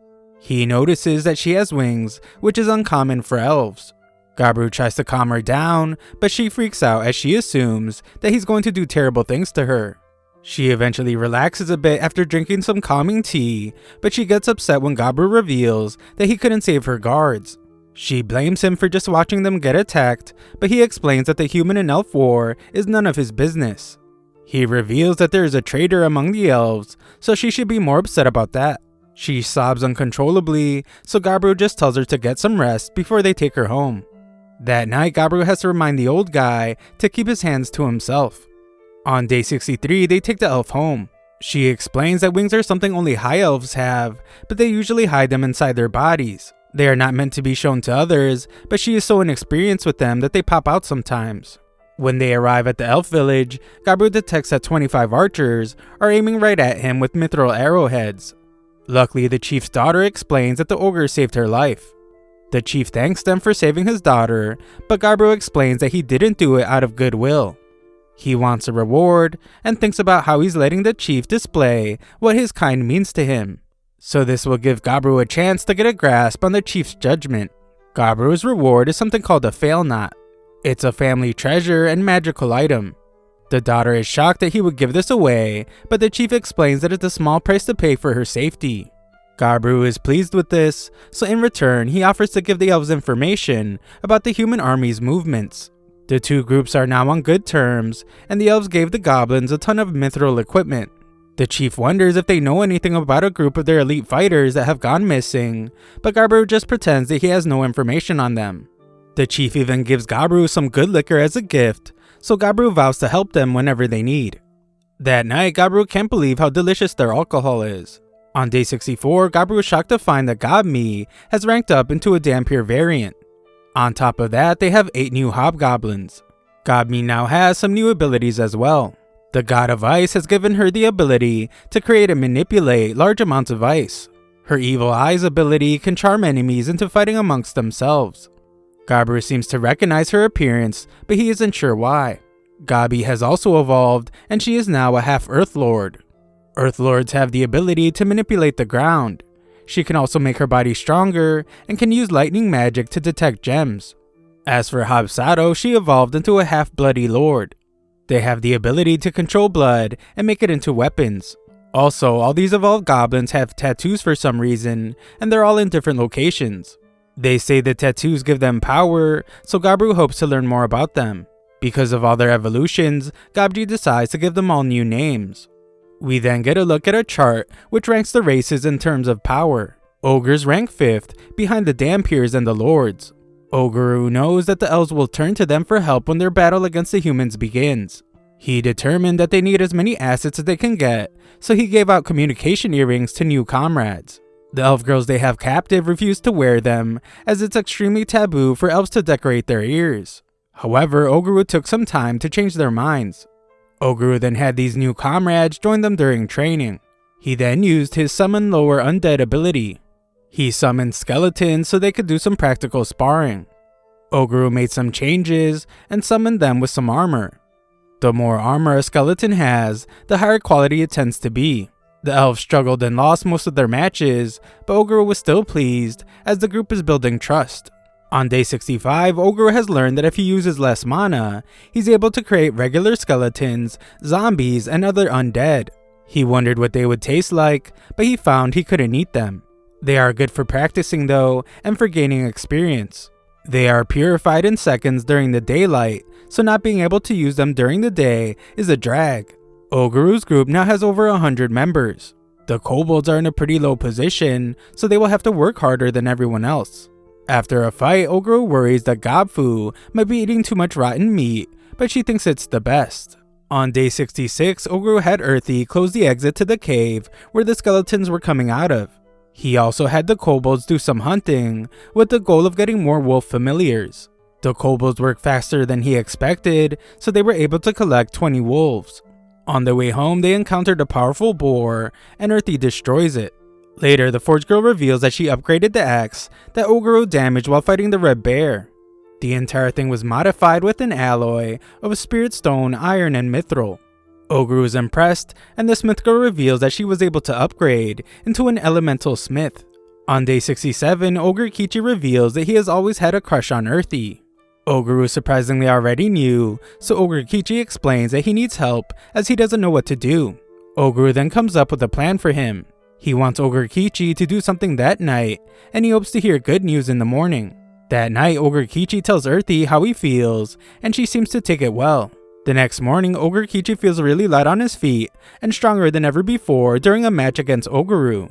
He notices that she has wings, which is uncommon for elves. Gabru tries to calm her down, but she freaks out as she assumes that he's going to do terrible things to her. She eventually relaxes a bit after drinking some calming tea, but she gets upset when Gabru reveals that he couldn't save her guards. She blames him for just watching them get attacked, but he explains that the human and elf war is none of his business. He reveals that there is a traitor among the elves, so she should be more upset about that. She sobs uncontrollably, so Gabru just tells her to get some rest before they take her home. That night, Gabru has to remind the old guy to keep his hands to himself. On day 63, they take the elf home. She explains that wings are something only high elves have, but they usually hide them inside their bodies. They are not meant to be shown to others, but she is so inexperienced with them that they pop out sometimes. When they arrive at the elf village, Gabru detects that 25 archers are aiming right at him with mithril arrowheads. Luckily, the chief's daughter explains that the ogre saved her life. The chief thanks them for saving his daughter, but Gabru explains that he didn't do it out of goodwill. He wants a reward and thinks about how he's letting the chief display what his kind means to him. So this will give Gabru a chance to get a grasp on the chief's judgment. Gabru's reward is something called a fail knot. It's a family treasure and magical item. The daughter is shocked that he would give this away, but the chief explains that it's a small price to pay for her safety. Gabru is pleased with this, so in return he offers to give the elves information about the human army's movements. The two groups are now on good terms, and the elves gave the goblins a ton of mithril equipment. The chief wonders if they know anything about a group of their elite fighters that have gone missing, but Gabru just pretends that he has no information on them. The chief even gives Gabru some good liquor as a gift, so Gabru vows to help them whenever they need. That night, Gabru can't believe how delicious their alcohol is. On day 64, Gabru is shocked to find that Gobmi has ranked up into a Dhampir variant. On top of that, they have 8 new hobgoblins. Gobmi now has some new abilities as well. The god of ice has given her the ability to create and manipulate large amounts of ice. Her evil eyes ability can charm enemies into fighting amongst themselves. Gabru seems to recognize her appearance, but he isn't sure why. Gabi has also evolved, and she is now a half Earth Lord. Earth Lords have the ability to manipulate the ground. She can also make her body stronger, and can use lightning magic to detect gems. As for Habsado, she evolved into a half Bloody Lord. They have the ability to control blood and make it into weapons. Also, all these evolved goblins have tattoos for some reason, and they're all in different locations. They say the tattoos give them power, so Gabru hopes to learn more about them. Because of all their evolutions, Gabji decides to give them all new names. We then get a look at a chart which ranks the races in terms of power. Ogres rank 5th, behind the Dhampirs and the Lords. Oguru knows that the elves will turn to them for help when their battle against the humans begins. He determined that they need as many assets as they can get, so he gave out communication earrings to new comrades. The elf girls they have captive refuse to wear them, as it's extremely taboo for elves to decorate their ears. However, Oguru took some time to change their minds. Oguru then had these new comrades join them during training. He then used his summon lower undead ability. He summoned skeletons so they could do some practical sparring. Oguru made some changes and summoned them with some armor. The more armor a skeleton has, the higher quality it tends to be. The elves struggled and lost most of their matches, but Oguru was still pleased as the group is building trust. On day 65, Oguru has learned that if he uses less mana, he's able to create regular skeletons, zombies, and other undead. He wondered what they would taste like, but he found he couldn't eat them. They are good for practicing though, and for gaining experience. They are purified in seconds during the daylight, so not being able to use them during the day is a drag. Oguru's group now has over 100 members. The kobolds are in a pretty low position, so they will have to work harder than everyone else. After a fight, Oguru worries that Gobfu might be eating too much rotten meat, but she thinks it's the best. On day 66, Oguru had Earthy close the exit to the cave where the skeletons were coming out of. He also had the kobolds do some hunting, with the goal of getting more wolf familiars. The kobolds worked faster than he expected, so they were able to collect 20 wolves. On their way home, they encountered a powerful boar, and Earthy destroys it. Later, the forge girl reveals that she upgraded the axe that Oguru damaged while fighting the red bear. The entire thing was modified with an alloy of spirit stone, iron, and mithril. Oguru is impressed, and the smith girl reveals that she was able to upgrade into an elemental smith. On day 67, Ogre Kichi reveals that he has always had a crush on Earthy. Oguru surprisingly already knew, so Ogre Kichi explains that he needs help as he doesn't know what to do. Oguru then comes up with a plan for him. He wants Ogre Kichi to do something that night, and he hopes to hear good news in the morning. That night, Ogre Kichi tells Earthy how he feels, and she seems to take it well. The next morning, Ogre Kichi feels really light on his feet and stronger than ever before during a match against Oguru.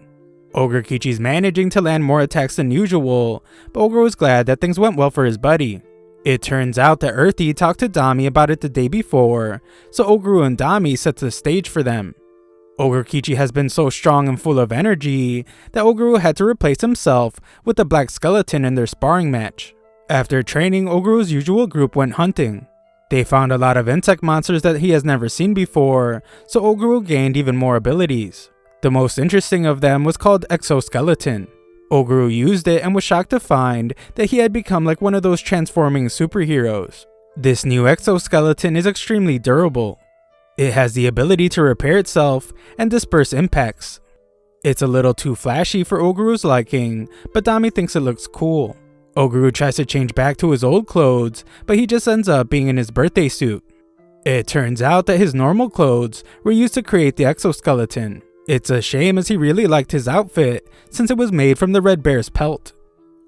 Ogre Kichi's managing to land more attacks than usual, but Oguru is glad that things went well for his buddy. It turns out that Earthy talked to Dami about it the day before, so Oguru and Dami sets the stage for them. Ogre Kichi has been so strong and full of energy that Oguru had to replace himself with the black skeleton in their sparring match. After training, Oguru's usual group went hunting. They found a lot of insect monsters that he has never seen before, so Oguru gained even more abilities. The most interesting of them was called Exoskeleton. Oguru used it and was shocked to find that he had become like one of those transforming superheroes. This new exoskeleton is extremely durable. It has the ability to repair itself and disperse impacts. It's a little too flashy for Oguru's liking, but Dami thinks it looks cool. Oguru tries to change back to his old clothes, but he just ends up being in his birthday suit. It turns out that his normal clothes were used to create the exoskeleton. It's a shame as he really liked his outfit since it was made from the red bear's pelt.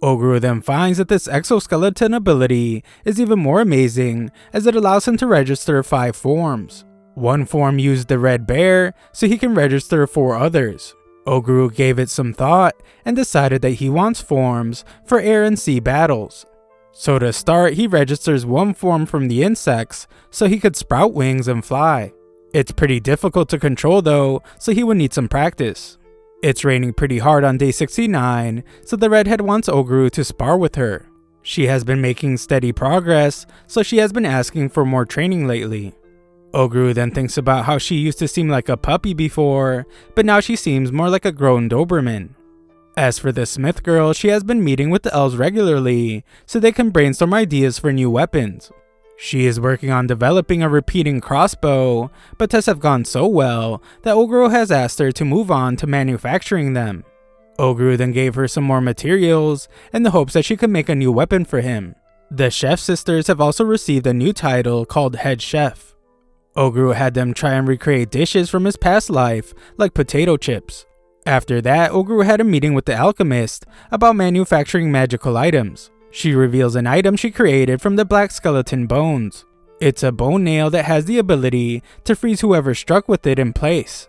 Oguru then finds that this exoskeleton ability is even more amazing as it allows him to register 5 forms. One form used the red bear, so he can register 4 others. Oguru gave it some thought and decided that he wants forms for air and sea battles. So to start, he registers 1 form from the insects so he could sprout wings and fly. It's pretty difficult to control though, so he would need some practice. It's raining pretty hard on day 69, so the redhead wants Oguru to spar with her. She has been making steady progress, so she has been asking for more training lately. Oguru then thinks about how she used to seem like a puppy before, but now she seems more like a grown Doberman. As for the smith girl, she has been meeting with the elves regularly, so they can brainstorm ideas for new weapons. She is working on developing a repeating crossbow, but tests have gone so well that Oguru has asked her to move on to manufacturing them. Oguru then gave her some more materials in the hopes that she could make a new weapon for him. The chef sisters have also received a new title called head chef. Oguru had them try and recreate dishes from his past life, like potato chips. After that, Oguru had a meeting with the alchemist about manufacturing magical items. She reveals an item she created from the black skeleton bones. It's a bone nail that has the ability to freeze whoever struck with it in place.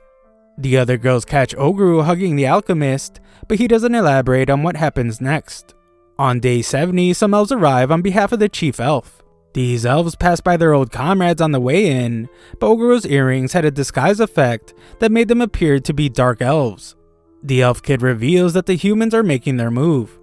The other girls catch Oguru hugging the alchemist, but he doesn't elaborate on what happens next. On day 70, some elves arrive on behalf of the chief elf. These elves pass by their old comrades on the way in, but Oguru's earrings had a disguise effect that made them appear to be dark elves. The elf kid reveals that the humans are making their move.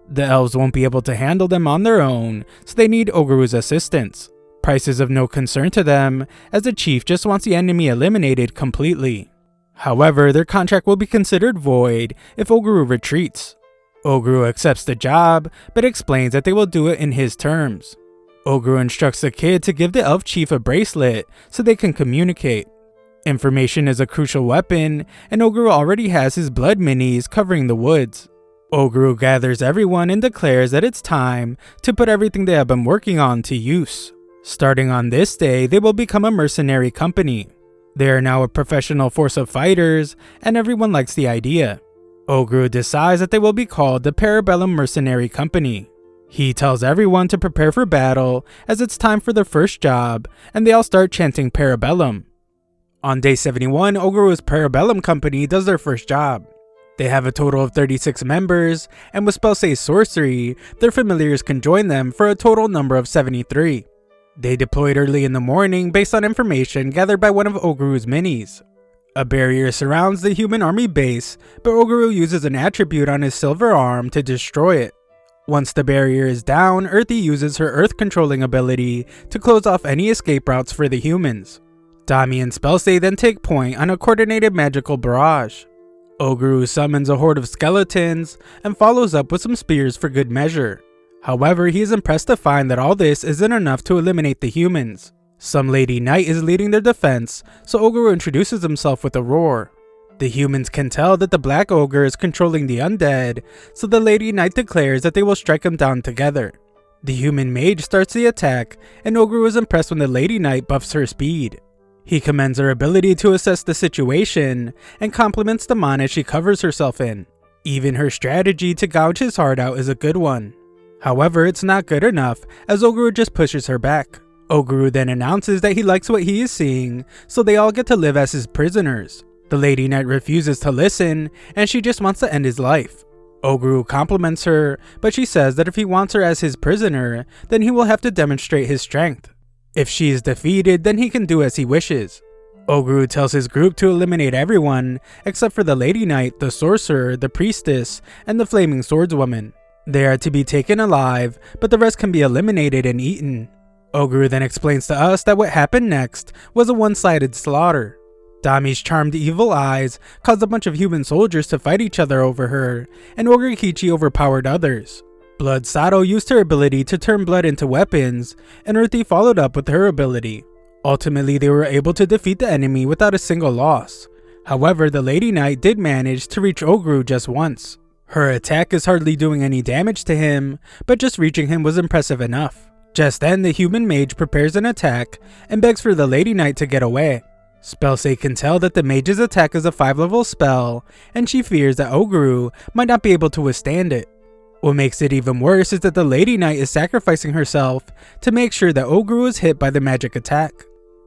The elves won't be able to handle them on their own, so they need Oguru's assistance. Price is of no concern to them, as the chief just wants the enemy eliminated completely. However, their contract will be considered void if Oguru retreats. Oguru accepts the job, but explains that they will do it in his terms. Oguru instructs the kid to give the elf chief a bracelet so they can communicate. Information is a crucial weapon, and Oguru already has his blood minis covering the woods. Oguru gathers everyone and declares that it's time to put everything they have been working on to use. Starting on this day, they will become a mercenary company. They are now a professional force of fighters, and everyone likes the idea. Oguru decides that they will be called the Parabellum Mercenary Company. He tells everyone to prepare for battle as it's time for their first job, and they all start chanting Parabellum. On day 71, Oguru's Parabellum Company does their first job. They have a total of 36 members, and with Spellsay Sorcery, their familiars can join them for a total number of 73. They deployed early in the morning based on information gathered by one of Oguru's minis. A barrier surrounds the human army base, but Oguru uses an attribute on his silver arm to destroy it. Once the barrier is down, Earthy uses her earth controlling ability to close off any escape routes for the humans. Dami and Spellsay then take point on a coordinated magical barrage. Oguru summons a horde of skeletons and follows up with some spears for good measure. However, he is impressed to find that all this isn't enough to eliminate the humans. Some lady knight is leading their defense, so Oguru introduces himself with a roar. The humans can tell that the black ogre is controlling the undead, so the lady knight declares that they will strike him down together. The human mage starts the attack, and Oguru is impressed when the lady knight buffs her speed. He commends her ability to assess the situation, and compliments the mana she covers herself in. Even her strategy to gouge his heart out is a good one. However, it's not good enough, as Oguru just pushes her back. Oguru then announces that he likes what he is seeing, so they all get to live as his prisoners. The lady knight refuses to listen, and she just wants to end his life. Oguru compliments her, but she says that if he wants her as his prisoner, then he will have to demonstrate his strength. If she is defeated, then he can do as he wishes. Oguru tells his group to eliminate everyone, except for the lady knight, the sorcerer, the priestess, and the flaming swordswoman. They are to be taken alive, but the rest can be eliminated and eaten. Oguru then explains to us that what happened next was a one-sided slaughter. Dami's charmed evil eyes caused a bunch of human soldiers to fight each other over her, and Ogekichi overpowered others. Blood Sato used her ability to turn blood into weapons, and Earthy followed up with her ability. Ultimately, they were able to defeat the enemy without a single loss. However, the Lady Knight did manage to reach Oguru just once. Her attack is hardly doing any damage to him, but just reaching him was impressive enough. Just then, the human mage prepares an attack and begs for the Lady Knight to get away. Spellsay can tell that the mage's attack is a 5-level spell, and she fears that Oguru might not be able to withstand it. What makes it even worse is that the Lady Knight is sacrificing herself to make sure that Oguru is hit by the magic attack.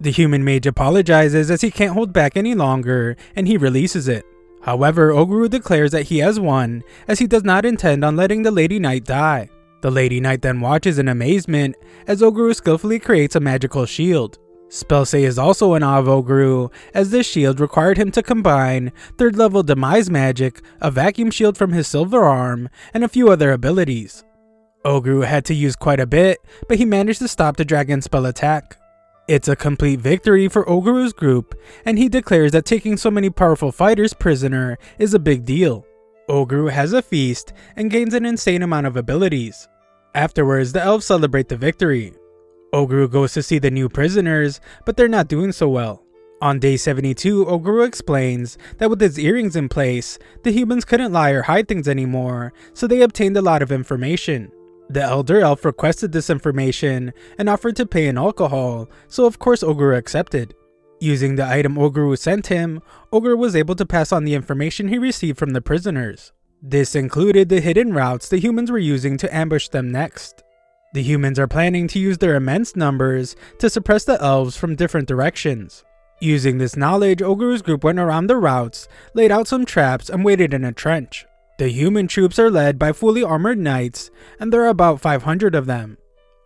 The human mage apologizes as he can't hold back any longer, and he releases it. However, Oguru declares that he has won, as he does not intend on letting the Lady Knight die. The Lady Knight then watches in amazement as Oguru skillfully creates a magical shield. Spellsay is also in awe of Oguru, as this shield required him to combine 3rd level demise magic, a vacuum shield from his silver arm, and a few other abilities. Oguru had to use quite a bit, but he managed to stop the dragon spell attack. It's a complete victory for Oguru's group, and he declares that taking so many powerful fighters prisoner is a big deal. Oguru has a feast and gains an insane amount of abilities. Afterwards, the elves celebrate the victory. Oguru goes to see the new prisoners, but they're not doing so well. On day 72, Oguru explains that with his earrings in place, the humans couldn't lie or hide things anymore, so they obtained a lot of information. The elder elf requested this information and offered to pay in alcohol, so of course Oguru accepted. Using the item Oguru sent him, Oguru was able to pass on the information he received from the prisoners. This included the hidden routes the humans were using to ambush them next. The humans are planning to use their immense numbers to suppress the elves from different directions. Using this knowledge, Oguru's group went around the routes, laid out some traps, and waited in a trench. The human troops are led by fully armored knights, and there are about 500 of them.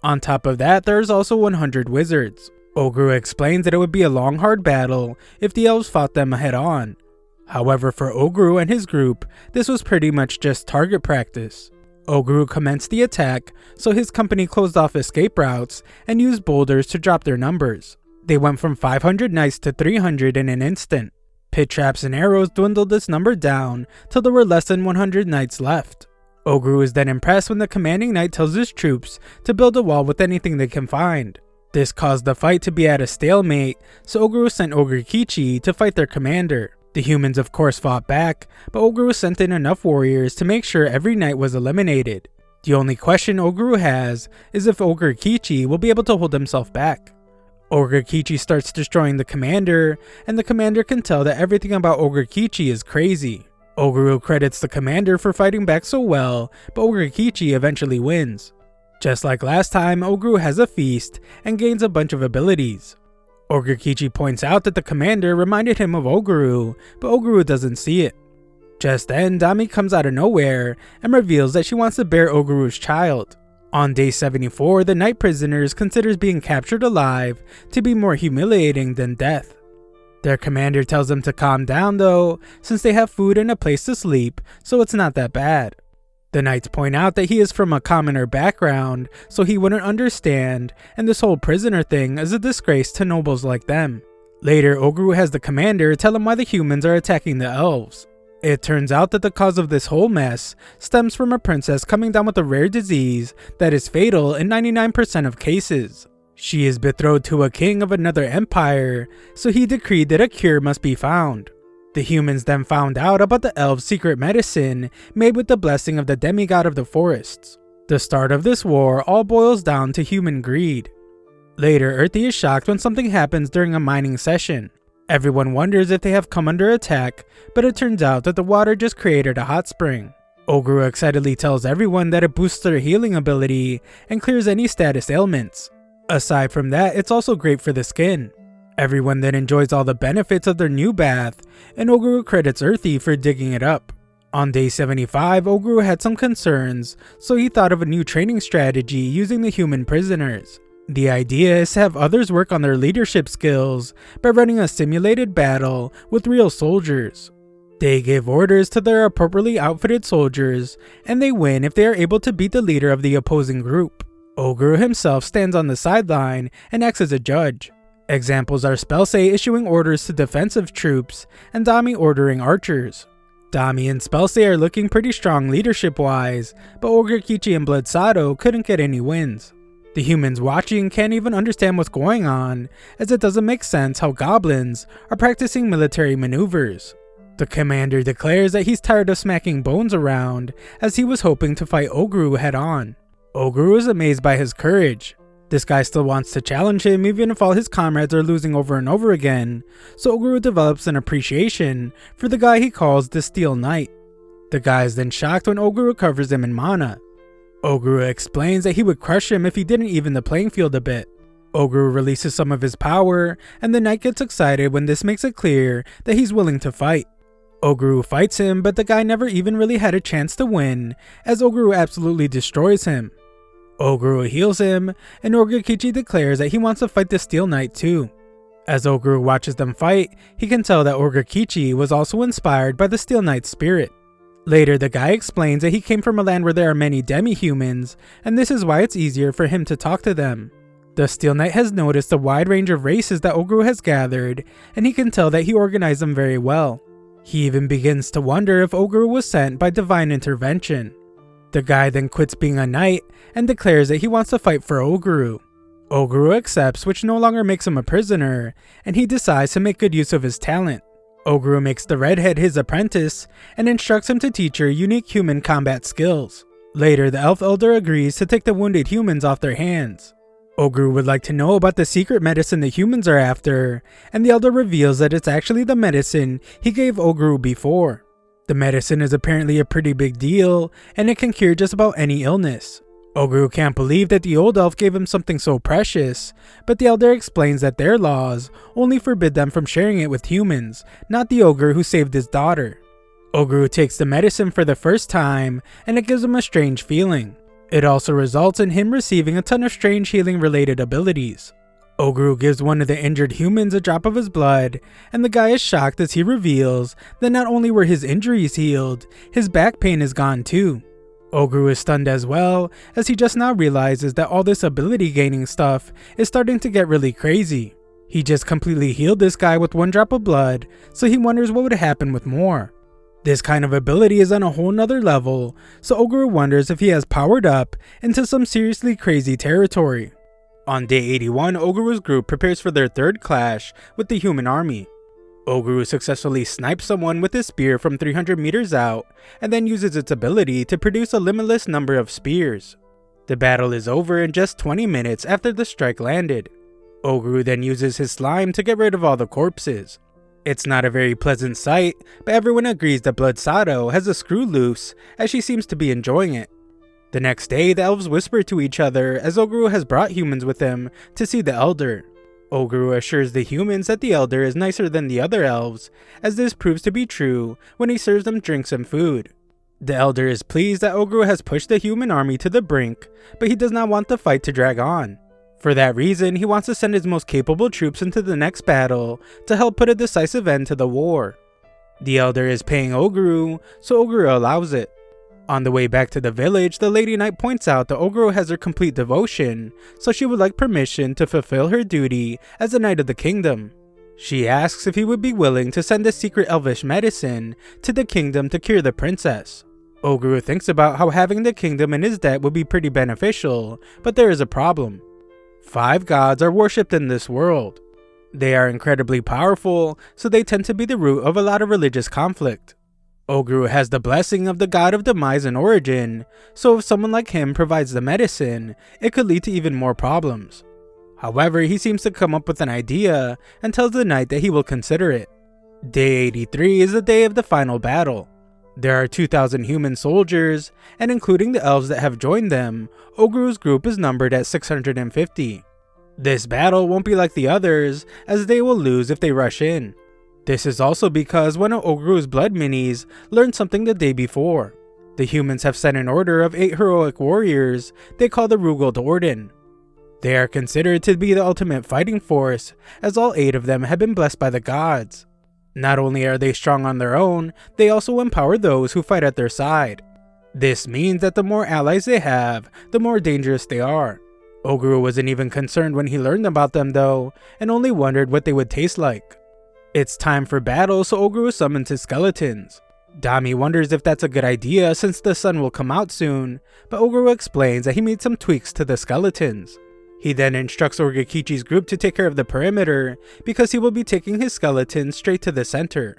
On top of that, there's also 100 wizards. Oguru explains that it would be a long, hard battle if the elves fought them head on. However, for Oguru and his group, this was pretty much just target practice. Oguru commenced the attack, so his company closed off escape routes and used boulders to drop their numbers. They went from 500 knights to 300 in an instant. Pit traps and arrows dwindled this number down till there were less than 100 knights left. Oguru is then impressed when the commanding knight tells his troops to build a wall with anything they can find. This caused the fight to be at a stalemate, so Oguru sent Ogekichi to fight their commander. The humans of course fought back, but Oguru sent in enough warriors to make sure every knight was eliminated. The only question Oguru has is if Ogekichi will be able to hold himself back. Ogekichi starts destroying the commander, and the commander can tell that everything about Ogekichi is crazy. Oguru credits the commander for fighting back so well, but Ogekichi eventually wins. Just like last time, Oguru has a feast and gains a bunch of abilities. Ogekichi points out that the commander reminded him of Oguru, but Oguru doesn't see it. Just then, Dami comes out of nowhere and reveals that she wants to bear Oguru's child. On day 74, the night prisoners considers being captured alive to be more humiliating than death. Their commander tells them to calm down though, since they have food and a place to sleep, so it's not that bad. The knights point out that he is from a commoner background, so he wouldn't understand, and this whole prisoner thing is a disgrace to nobles like them. Later, Oguru has the commander tell him why the humans are attacking the elves. It turns out that the cause of this whole mess stems from a princess coming down with a rare disease that is fatal in 99% of cases. She is betrothed to a king of another empire, so he decreed that a cure must be found. The humans then found out about the elves' secret medicine made with the blessing of the demigod of the forests. The start of this war all boils down to human greed. Later, Earthy is shocked when something happens during a mining session. Everyone wonders if they have come under attack, but it turns out that the water just created a hot spring. Oguru excitedly tells everyone that it boosts their healing ability and clears any status ailments. Aside from that, it's also great for the skin. Everyone then enjoys all the benefits of their new bath, and Oguru credits Earthy for digging it up. On day 75, Oguru had some concerns, so he thought of a new training strategy using the human prisoners. The idea is to have others work on their leadership skills by running a simulated battle with real soldiers. They give orders to their appropriately outfitted soldiers, and they win if they are able to beat the leader of the opposing group. Oguru himself stands on the sideline and acts as a judge. Examples are Spellsay issuing orders to defensive troops, and Dami ordering archers. Dami and Spellsay are looking pretty strong leadership-wise, but Ogekichi and Bloodsato couldn't get any wins. The humans watching can't even understand what's going on, as it doesn't make sense how goblins are practicing military maneuvers. The commander declares that he's tired of smacking bones around, as he was hoping to fight Oguru head-on. Oguru is amazed by his courage. This guy still wants to challenge him even if all his comrades are losing over and over again, so Oguru develops an appreciation for the guy he calls the Steel Knight. The guy is then shocked when Oguru covers him in mana. Oguru explains that he would crush him if he didn't even the playing field a bit. Oguru releases some of his power, and the knight gets excited when this makes it clear that he's willing to fight. Oguru fights him, but the guy never even really had a chance to win, as Oguru absolutely destroys him. Oguru heals him, and Ogekichi declares that he wants to fight the Steel Knight too. As Oguru watches them fight, he can tell that Ogekichi was also inspired by the Steel Knight's spirit. Later, the guy explains that he came from a land where there are many demi-humans, and this is why it's easier for him to talk to them. The Steel Knight has noticed the wide range of races that Oguru has gathered, and he can tell that he organized them very well. He even begins to wonder if Oguru was sent by divine intervention. The guy then quits being a knight and declares that he wants to fight for Oguru. Oguru accepts, which no longer makes him a prisoner, and he decides to make good use of his talent. Oguru makes the redhead his apprentice and instructs him to teach her unique human combat skills. Later, the elf elder agrees to take the wounded humans off their hands. Oguru would like to know about the secret medicine the humans are after, and the elder reveals that it's actually the medicine he gave Oguru before. The medicine is apparently a pretty big deal, and it can cure just about any illness. Oguru can't believe that the old elf gave him something so precious, but the elder explains that their laws only forbid them from sharing it with humans, not the ogre who saved his daughter. Oguru takes the medicine for the first time, and it gives him a strange feeling. It also results in him receiving a ton of strange healing related abilities. Oguru gives one of the injured humans a drop of his blood, and the guy is shocked as he reveals that not only were his injuries healed, his back pain is gone too. Oguru is stunned as well, as he just now realizes that all this ability gaining stuff is starting to get really crazy. He just completely healed this guy with one drop of blood, so he wonders what would happen with more. This kind of ability is on a whole nother level, so Oguru wonders if he has powered up into some seriously crazy territory. On day 81, Oguru's group prepares for their third clash with the human army. Oguru successfully snipes someone with his spear from 300 meters out, and then uses its ability to produce a limitless number of spears. The battle is over in just 20 minutes after the strike landed. Oguru then uses his slime to get rid of all the corpses. It's not a very pleasant sight, but everyone agrees that Bloodsato has a screw loose, as she seems to be enjoying it. The next day, the elves whisper to each other as Oguru has brought humans with him to see the elder. Oguru assures the humans that the elder is nicer than the other elves, as this proves to be true when he serves them drinks and food. The elder is pleased that Oguru has pushed the human army to the brink, but he does not want the fight to drag on. For that reason, he wants to send his most capable troops into the next battle to help put a decisive end to the war. The elder is paying Oguru, so Oguru allows it. On the way back to the village, the Lady Knight points out that Oguru has her complete devotion, so she would like permission to fulfill her duty as a Knight of the Kingdom. She asks if he would be willing to send a secret elvish medicine to the kingdom to cure the princess. Oguru thinks about how having the kingdom in his debt would be pretty beneficial, but there is a problem. 5 gods are worshipped in this world. They are incredibly powerful, so they tend to be the root of a lot of religious conflict. Oguru has the blessing of the god of demise and origin, so if someone like him provides the medicine, it could lead to even more problems. However, he seems to come up with an idea and tells the knight that he will consider it. Day 83 is the day of the final battle. There are 2,000 human soldiers, and including the elves that have joined them, Oguru's group is numbered at 650. This battle won't be like the others, as they will lose if they rush in. This is also because one of Oguru's blood minis learned something the day before. The humans have set an order of 8 heroic warriors they call the Rugold Orden. They are considered to be the ultimate fighting force, as all 8 of them have been blessed by the gods. Not only are they strong on their own, they also empower those who fight at their side. This means that the more allies they have, the more dangerous they are. Oguru wasn't even concerned when he learned about them though, and only wondered what they would taste like. It's time for battle, so Oguru summons his skeletons. Dami wonders if that's a good idea since the sun will come out soon, but Oguru explains that he made some tweaks to the skeletons. He then instructs Orgakichi's group to take care of the perimeter because he will be taking his skeletons straight to the center.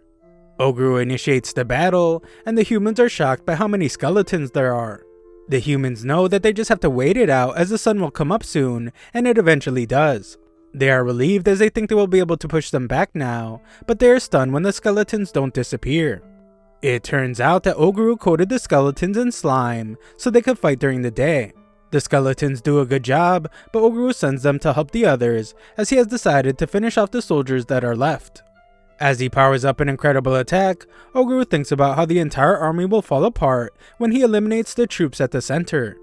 Oguru initiates the battle, and the humans are shocked by how many skeletons there are. The humans know that they just have to wait it out as the sun will come up soon, and it eventually does. They are relieved as they think they will be able to push them back now, but they are stunned when the skeletons don't disappear. It turns out that Oguru coated the skeletons in slime so they could fight during the day. The skeletons do a good job, but Oguru sends them to help the others as he has decided to finish off the soldiers that are left. As he powers up an incredible attack, Oguru thinks about how the entire army will fall apart when he eliminates the troops at the center.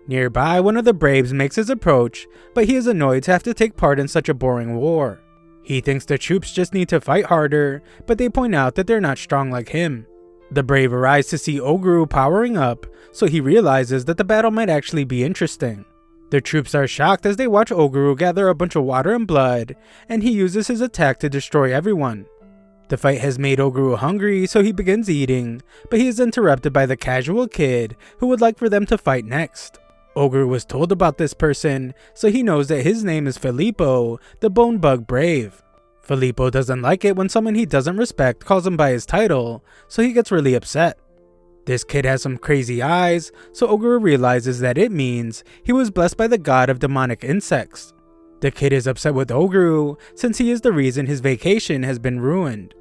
Nearby, one of the Braves makes his approach, but he is annoyed to have to take part in such a boring war. He thinks the troops just need to fight harder, but they point out that they're not strong like him. The Brave arrives to see Oguru powering up, so he realizes that the battle might actually be interesting. The troops are shocked as they watch Oguru gather a bunch of water and blood, and he uses his attack to destroy everyone. The fight has made Oguru hungry, so he begins eating, but he is interrupted by the casual kid who would like for them to fight next. Oguru was told about this person, so he knows that his name is Filippo, the Bone Bug Brave. Filippo doesn't like it when someone he doesn't respect calls him by his title, so he gets really upset. This kid has some crazy eyes, so Oguru realizes that it means he was blessed by the god of demonic insects. The kid is upset with Oguru since he is the reason his vacation has been ruined.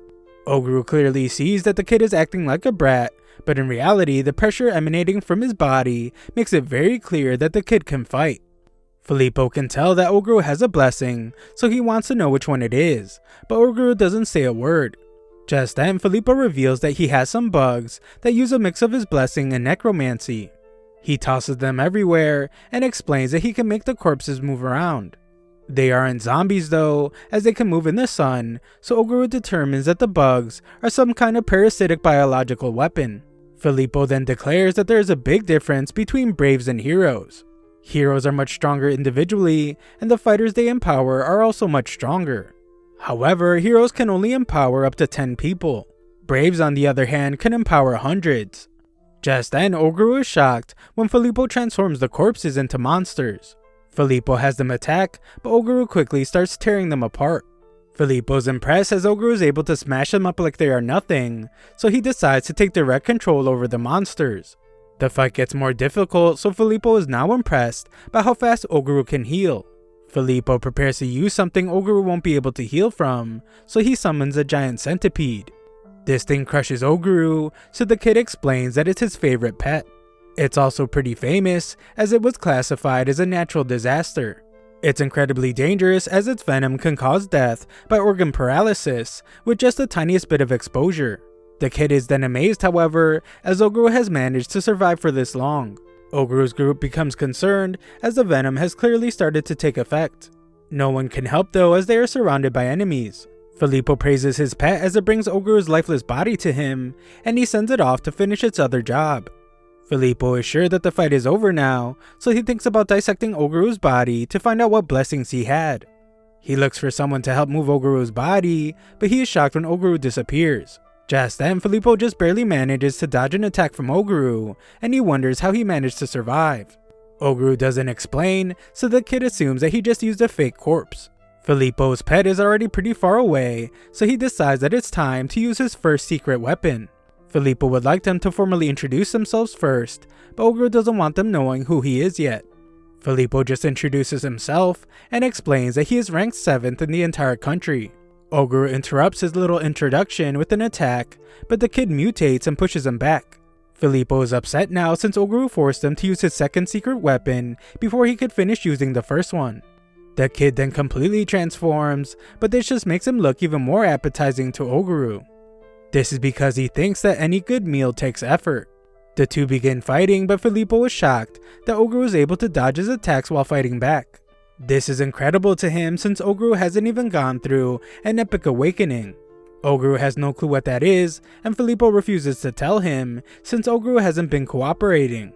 Oguru clearly sees that the kid is acting like a brat, but in reality the pressure emanating from his body makes it very clear that the kid can fight. Filippo can tell that Oguru has a blessing, so he wants to know which one it is, but Oguru doesn't say a word. Just then, Filippo reveals that he has some bugs that use a mix of his blessing and necromancy. He tosses them everywhere and explains that he can make the corpses move around. They aren't zombies though, as they can move in the sun, so Oguru determines that the bugs are some kind of parasitic biological weapon. Filippo then declares that there is a big difference between braves and heroes. Heroes are much stronger individually, and the fighters they empower are also much stronger. However, heroes can only empower up to 10 people. Braves, on the other hand, can empower hundreds. Just then, Oguru is shocked when Filippo transforms the corpses into monsters. Filippo has them attack, but Oguru quickly starts tearing them apart. Filippo's impressed as Oguru is able to smash them up like they are nothing, so he decides to take direct control over the monsters. The fight gets more difficult, so Filippo is now impressed by how fast Oguru can heal. Filippo prepares to use something Oguru won't be able to heal from, so he summons a giant centipede. This thing crushes Oguru, so the kid explains that it's his favorite pet. It's also pretty famous, as it was classified as a natural disaster. It's incredibly dangerous as its venom can cause death by organ paralysis with just the tiniest bit of exposure. The kid is then amazed, however, as Oguru has managed to survive for this long. Oguru's group becomes concerned as the venom has clearly started to take effect. No one can help though, as they are surrounded by enemies. Filippo praises his pet as it brings Oguru's lifeless body to him, and he sends it off to finish its other job. Filippo is sure that the fight is over now, so he thinks about dissecting Oguru's body to find out what blessings he had. He looks for someone to help move Oguru's body, but he is shocked when Oguru disappears. Just then, Filippo just barely manages to dodge an attack from Oguru, and he wonders how he managed to survive. Oguru doesn't explain, so the kid assumes that he just used a fake corpse. Filippo's pet is already pretty far away, so he decides that it's time to use his first secret weapon. Filippo would like them to formally introduce themselves first, but Oguru doesn't want them knowing who he is yet. Filippo just introduces himself and explains that he is ranked 7th in the entire country. Oguru interrupts his little introduction with an attack, but the kid mutates and pushes him back. Filippo is upset now since Oguru forced him to use his second secret weapon before he could finish using the first one. The kid then completely transforms, but this just makes him look even more appetizing to Oguru. This is because he thinks that any good meal takes effort. The two begin fighting, but Filippo is shocked that Oguru is able to dodge his attacks while fighting back. This is incredible to him since Oguru hasn't even gone through an epic awakening. Oguru has no clue what that is, and Filippo refuses to tell him since Oguru hasn't been cooperating.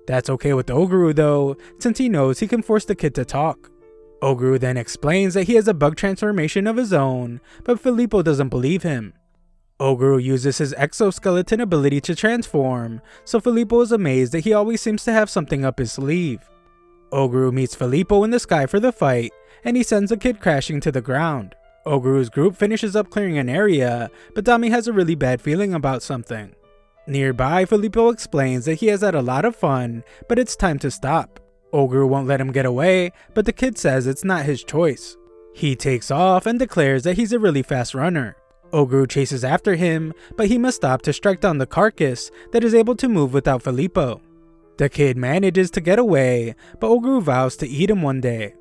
That's okay with Oguru though, since he knows he can force the kid to talk. Oguru then explains that he has a bug transformation of his own, but Filippo doesn't believe him. Oguru uses his exoskeleton ability to transform, so Filippo is amazed that he always seems to have something up his sleeve. Oguru meets Filippo in the sky for the fight, and he sends the kid crashing to the ground. Oguru's group finishes up clearing an area, but Dami has a really bad feeling about something. Nearby, Filippo explains that he has had a lot of fun, but it's time to stop. Oguru won't let him get away, but the kid says it's not his choice. He takes off and declares that he's a really fast runner. Oguru chases after him, but he must stop to strike down the carcass that is able to move without Filippo. The kid manages to get away, but Oguru vows to eat him one day.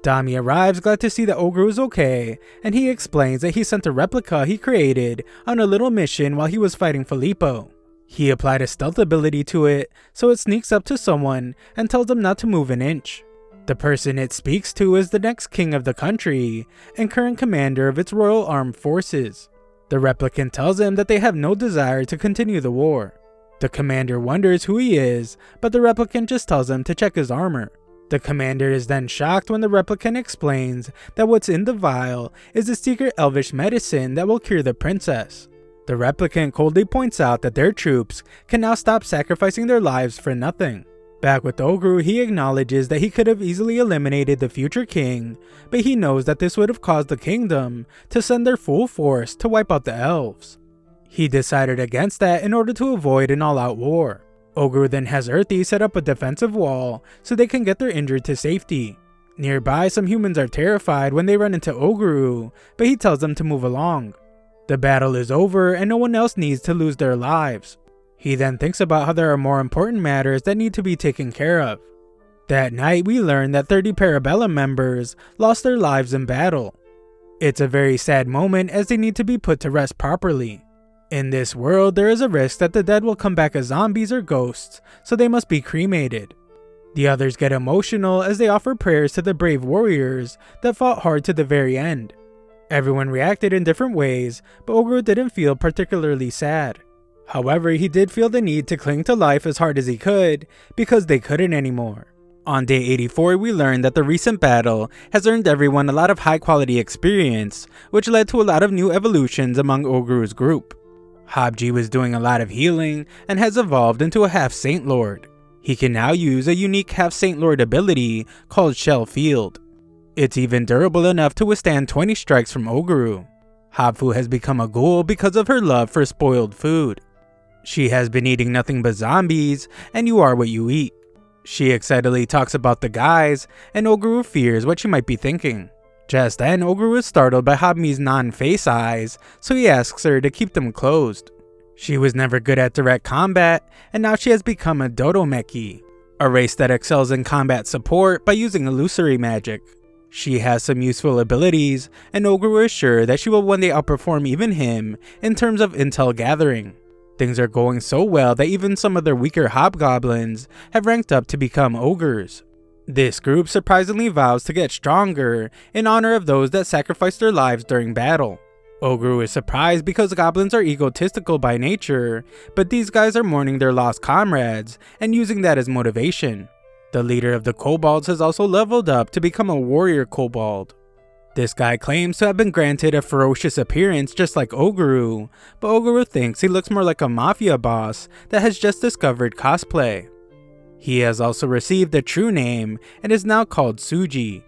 Dami arrives glad to see that Oguru is okay, and he explains that he sent a replica he created on a little mission while he was fighting Filippo. He applied a stealth ability to it, so it sneaks up to someone and tells them not to move an inch. The person it speaks to is the next king of the country and current commander of its royal armed forces. The replicant tells him that they have no desire to continue the war. The commander wonders who he is, but the replicant just tells him to check his armor. The commander is then shocked when the replicant explains that what's in the vial is a secret elvish medicine that will cure the princess. The replicant coldly points out that their troops can now stop sacrificing their lives for nothing. Back with Oguru, he acknowledges that he could have easily eliminated the future king, but he knows that this would have caused the kingdom to send their full force to wipe out the elves. He decided against that in order to avoid an all-out war. Oguru then has Earthy set up a defensive wall so they can get their injured to safety. Nearby, some humans are terrified when they run into Oguru, but he tells them to move along. The battle is over and no one else needs to lose their lives. He then thinks about how there are more important matters that need to be taken care of. That night, we learn that 30 Parabellum members lost their lives in battle. It's a very sad moment as they need to be put to rest properly. In this world, there is a risk that the dead will come back as zombies or ghosts, so they must be cremated. The others get emotional as they offer prayers to the brave warriors that fought hard to the very end. Everyone reacted in different ways, but Oguru didn't feel particularly sad. However, he did feel the need to cling to life as hard as he could, because they couldn't anymore. On day 84, we learned that the recent battle has earned everyone a lot of high quality experience, which led to a lot of new evolutions among Oguru's group. Habji was doing a lot of healing and has evolved into a half Saint Lord. He can now use a unique half Saint Lord ability called Shell Field. It's even durable enough to withstand 20 strikes from Oguru. Habfu has become a ghoul because of her love for spoiled food. She has been eating nothing but zombies, and you are what you eat. She excitedly talks about the guys, and Oguru fears what she might be thinking. Just then, Oguru is startled by Habmi's non-face eyes, so he asks her to keep them closed. She was never good at direct combat, and now she has become a Dodomeki, a race that excels in combat support by using illusory magic. She has some useful abilities, and Oguru is sure that she will one day outperform even him in terms of intel gathering. Things are going so well that even some of their weaker hobgoblins have ranked up to become ogres. This group surprisingly vows to get stronger in honor of those that sacrificed their lives during battle. Oguru is surprised because goblins are egotistical by nature, but these guys are mourning their lost comrades and using that as motivation. The leader of the kobolds has also leveled up to become a warrior kobold. This guy claims to have been granted a ferocious appearance just like Oguru, but Oguru thinks he looks more like a mafia boss that has just discovered cosplay. He has also received a true name and is now called Tsuji.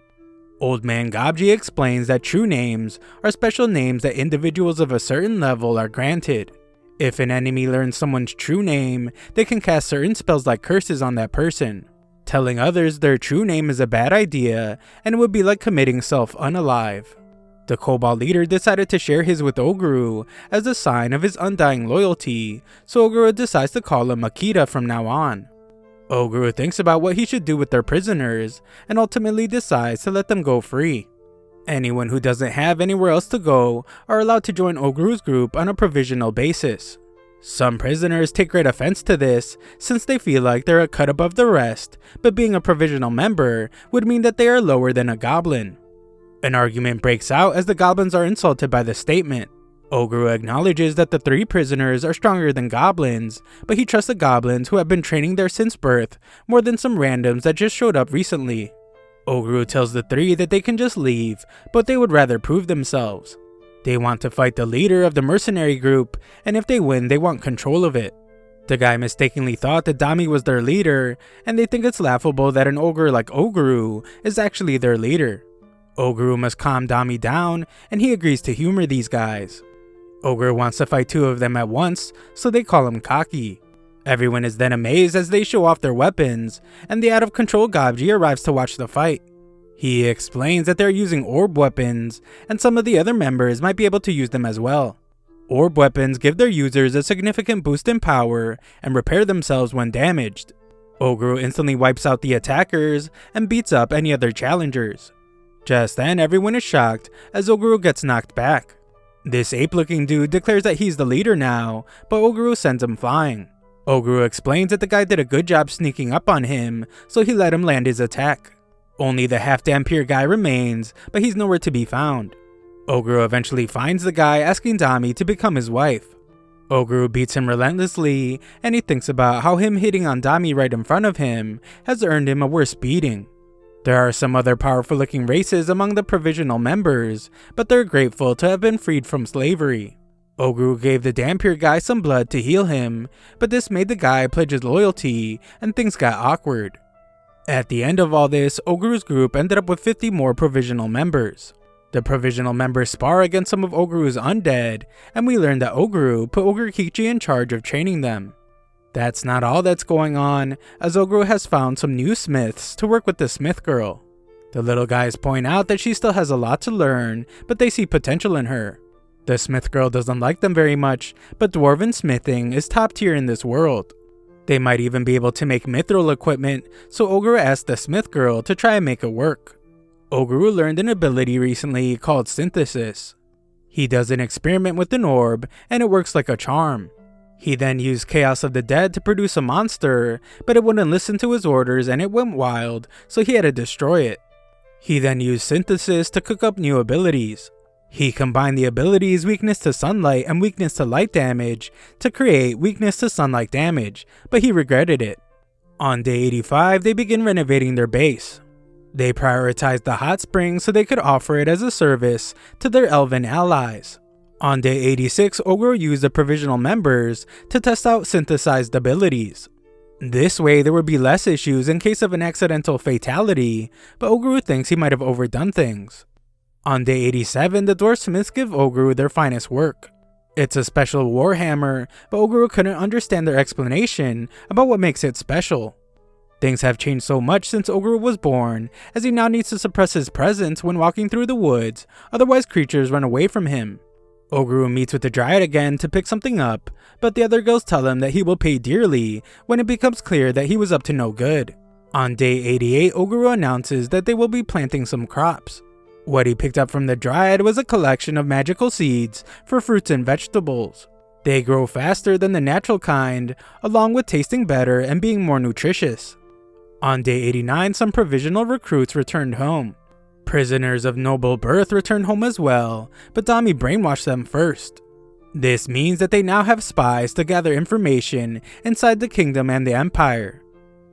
Old Man Gabji explains that true names are special names that individuals of a certain level are granted. If an enemy learns someone's true name, they can cast certain spells like curses on that person. Telling others their true name is a bad idea, and it would be like committing self-unalive. The Cobalt leader decided to share his with Oguru as a sign of his undying loyalty, so Oguru decides to call him Akita from now on. Oguru thinks about what he should do with their prisoners, and ultimately decides to let them go free. Anyone who doesn't have anywhere else to go are allowed to join Oguru's group on a provisional basis. Some prisoners take great offense to this, since they feel like they're a cut above the rest, but being a provisional member would mean that they are lower than a goblin. An argument breaks out as the goblins are insulted by the statement. Oguru acknowledges that the 3 prisoners are stronger than goblins, but he trusts the goblins who have been training there since birth more than some randoms that just showed up recently. Oguru tells the 3 that they can just leave, but they would rather prove themselves. They want to fight the leader of the mercenary group, and if they win, they want control of it. The guy mistakenly thought that Dami was their leader, and they think it's laughable that an ogre like Oguru is actually their leader. Oguru must calm Dami down, and he agrees to humor these guys. Oguru wants to fight 2 of them at once, so they call him Kaki. Everyone is then amazed as they show off their weapons, and the out-of-control Gabji arrives to watch the fight. He explains that they're using orb weapons, and some of the other members might be able to use them as well. Orb weapons give their users a significant boost in power and repair themselves when damaged. Oguru instantly wipes out the attackers and beats up any other challengers. Just then, everyone is shocked as Oguru gets knocked back. This ape-looking dude declares that he's the leader now, but Oguru sends him flying. Oguru explains that the guy did a good job sneaking up on him, so he let him land his attack. Only the half-Dhampir guy remains, but he's nowhere to be found. Oguru eventually finds the guy asking Dami to become his wife. Oguru beats him relentlessly, and he thinks about how him hitting on Dami right in front of him has earned him a worse beating. There are some other powerful looking races among the provisional members, but they're grateful to have been freed from slavery. Oguru gave the Dhampir guy some blood to heal him, but this made the guy pledge his loyalty, and things got awkward. At the end of all this, Oguru's group ended up with 50 more provisional members. The provisional members spar against some of Oguru's undead, and we learn that Oguru put Ogurkichi in charge of training them. That's not all that's going on, as Oguru has found some new smiths to work with the smith girl. The little guys point out that she still has a lot to learn, but they see potential in her. The smith girl doesn't like them very much, but dwarven smithing is top tier in this world. They might even be able to make mithril equipment, so Oguru asked the smith girl to try and make it work. Oguru learned an ability recently called synthesis. He does an experiment with an orb, and it works like a charm. He then used Chaos of the Dead to produce a monster, but it wouldn't listen to his orders and it went wild, so he had to destroy it. He then used synthesis to cook up new abilities. He combined the abilities weakness to sunlight and weakness to light damage to create weakness to sunlight damage, but he regretted it. On day 85, they begin renovating their base. They prioritized the hot spring so they could offer it as a service to their elven allies. On day 86, Oguru used the provisional members to test out synthesized abilities. This way, there would be less issues in case of an accidental fatality, but Oguru thinks he might have overdone things. On day 87, the dwarfsmiths give Oguru their finest work. It's a special warhammer, but Oguru couldn't understand their explanation about what makes it special. Things have changed so much since Oguru was born, as he now needs to suppress his presence when walking through the woods, otherwise creatures run away from him. Oguru meets with the Dryad again to pick something up, but the other girls tell him that he will pay dearly when it becomes clear that he was up to no good. On day 88, Oguru announces that they will be planting some crops. What he picked up from the Dryad was a collection of magical seeds for fruits and vegetables. They grow faster than the natural kind, along with tasting better and being more nutritious. On day 89, some provisional recruits returned home. Prisoners of noble birth returned home as well, but Dami brainwashed them first. This means that they now have spies to gather information inside the kingdom and the empire.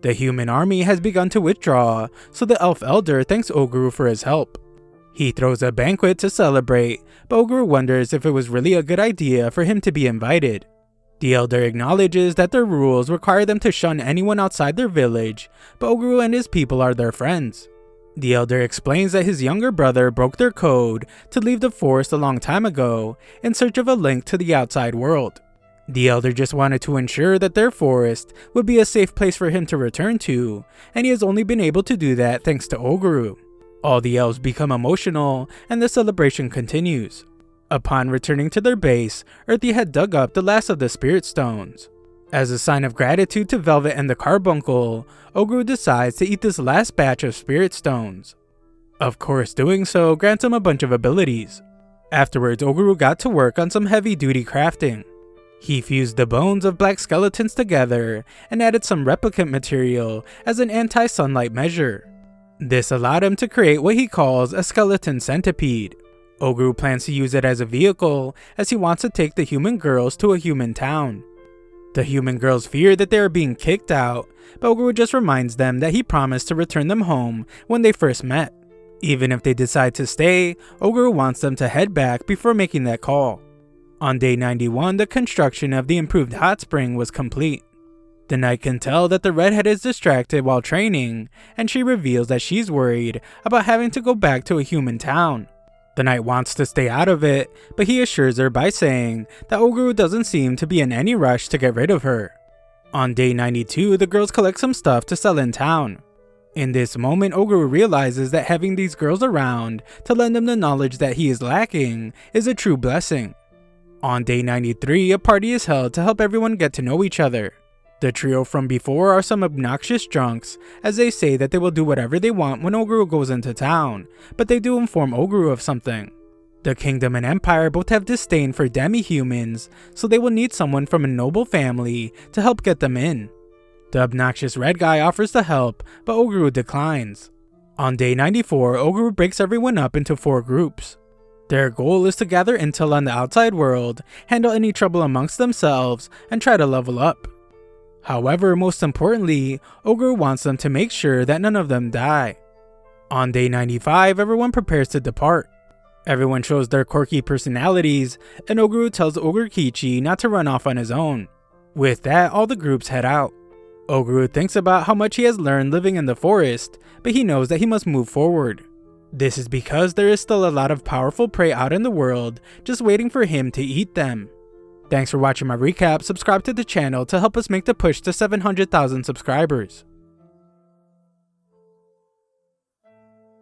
The human army has begun to withdraw, so the elf elder thanks Oguru for his help. He throws a banquet to celebrate, but Oguru wonders if it was really a good idea for him to be invited. The elder acknowledges that their rules require them to shun anyone outside their village, but Oguru and his people are their friends. The elder explains that his younger brother broke their code to leave the forest a long time ago in search of a link to the outside world. The elder just wanted to ensure that their forest would be a safe place for him to return to, and he has only been able to do that thanks to Oguru. All the elves become emotional, and the celebration continues. Upon returning to their base, Earthy had dug up the last of the spirit stones. As a sign of gratitude to Velvet and the Carbuncle, Oguru decides to eat this last batch of spirit stones. Of course, doing so grants him a bunch of abilities. Afterwards, Oguru got to work on some heavy-duty crafting. He fused the bones of black skeletons together and added some replicant material as an anti-sunlight measure. This allowed him to create what he calls a skeleton centipede. Oguru plans to use it as a vehicle as he wants to take the human girls to a human town. The human girls fear that they are being kicked out, but Oguru just reminds them that he promised to return them home when they first met. Even if they decide to stay, Oguru wants them to head back before making that call. On day 91, the construction of the improved hot spring was complete. The knight can tell that the redhead is distracted while training, and she reveals that she's worried about having to go back to a human town. The knight wants to stay out of it, but he assures her by saying that Oguru doesn't seem to be in any rush to get rid of her. On day 92, the girls collect some stuff to sell in town. In this moment, Oguru realizes that having these girls around to lend him the knowledge that he is lacking is a true blessing. On day 93, a party is held to help everyone get to know each other. The trio from before are some obnoxious drunks, as they say that they will do whatever they want when Oguru goes into town, but they do inform Oguru of something. The kingdom and empire both have disdain for demi-humans, so they will need someone from a noble family to help get them in. The obnoxious red guy offers to help, but Oguru declines. On day 94, Oguru breaks everyone up into 4 groups. Their goal is to gather intel on the outside world, handle any trouble amongst themselves, and try to level up. However, most importantly, Oguru wants them to make sure that none of them die. On day 95, everyone prepares to depart. Everyone shows their quirky personalities, and Oguru tells Ogre Kichi not to run off on his own. With that, all the groups head out. Oguru thinks about how much he has learned living in the forest, but he knows that he must move forward. This is because there is still a lot of powerful prey out in the world, just waiting for him to eat them. Thanks for watching my recap. Subscribe to the channel to help us make the push to 700,000 subscribers.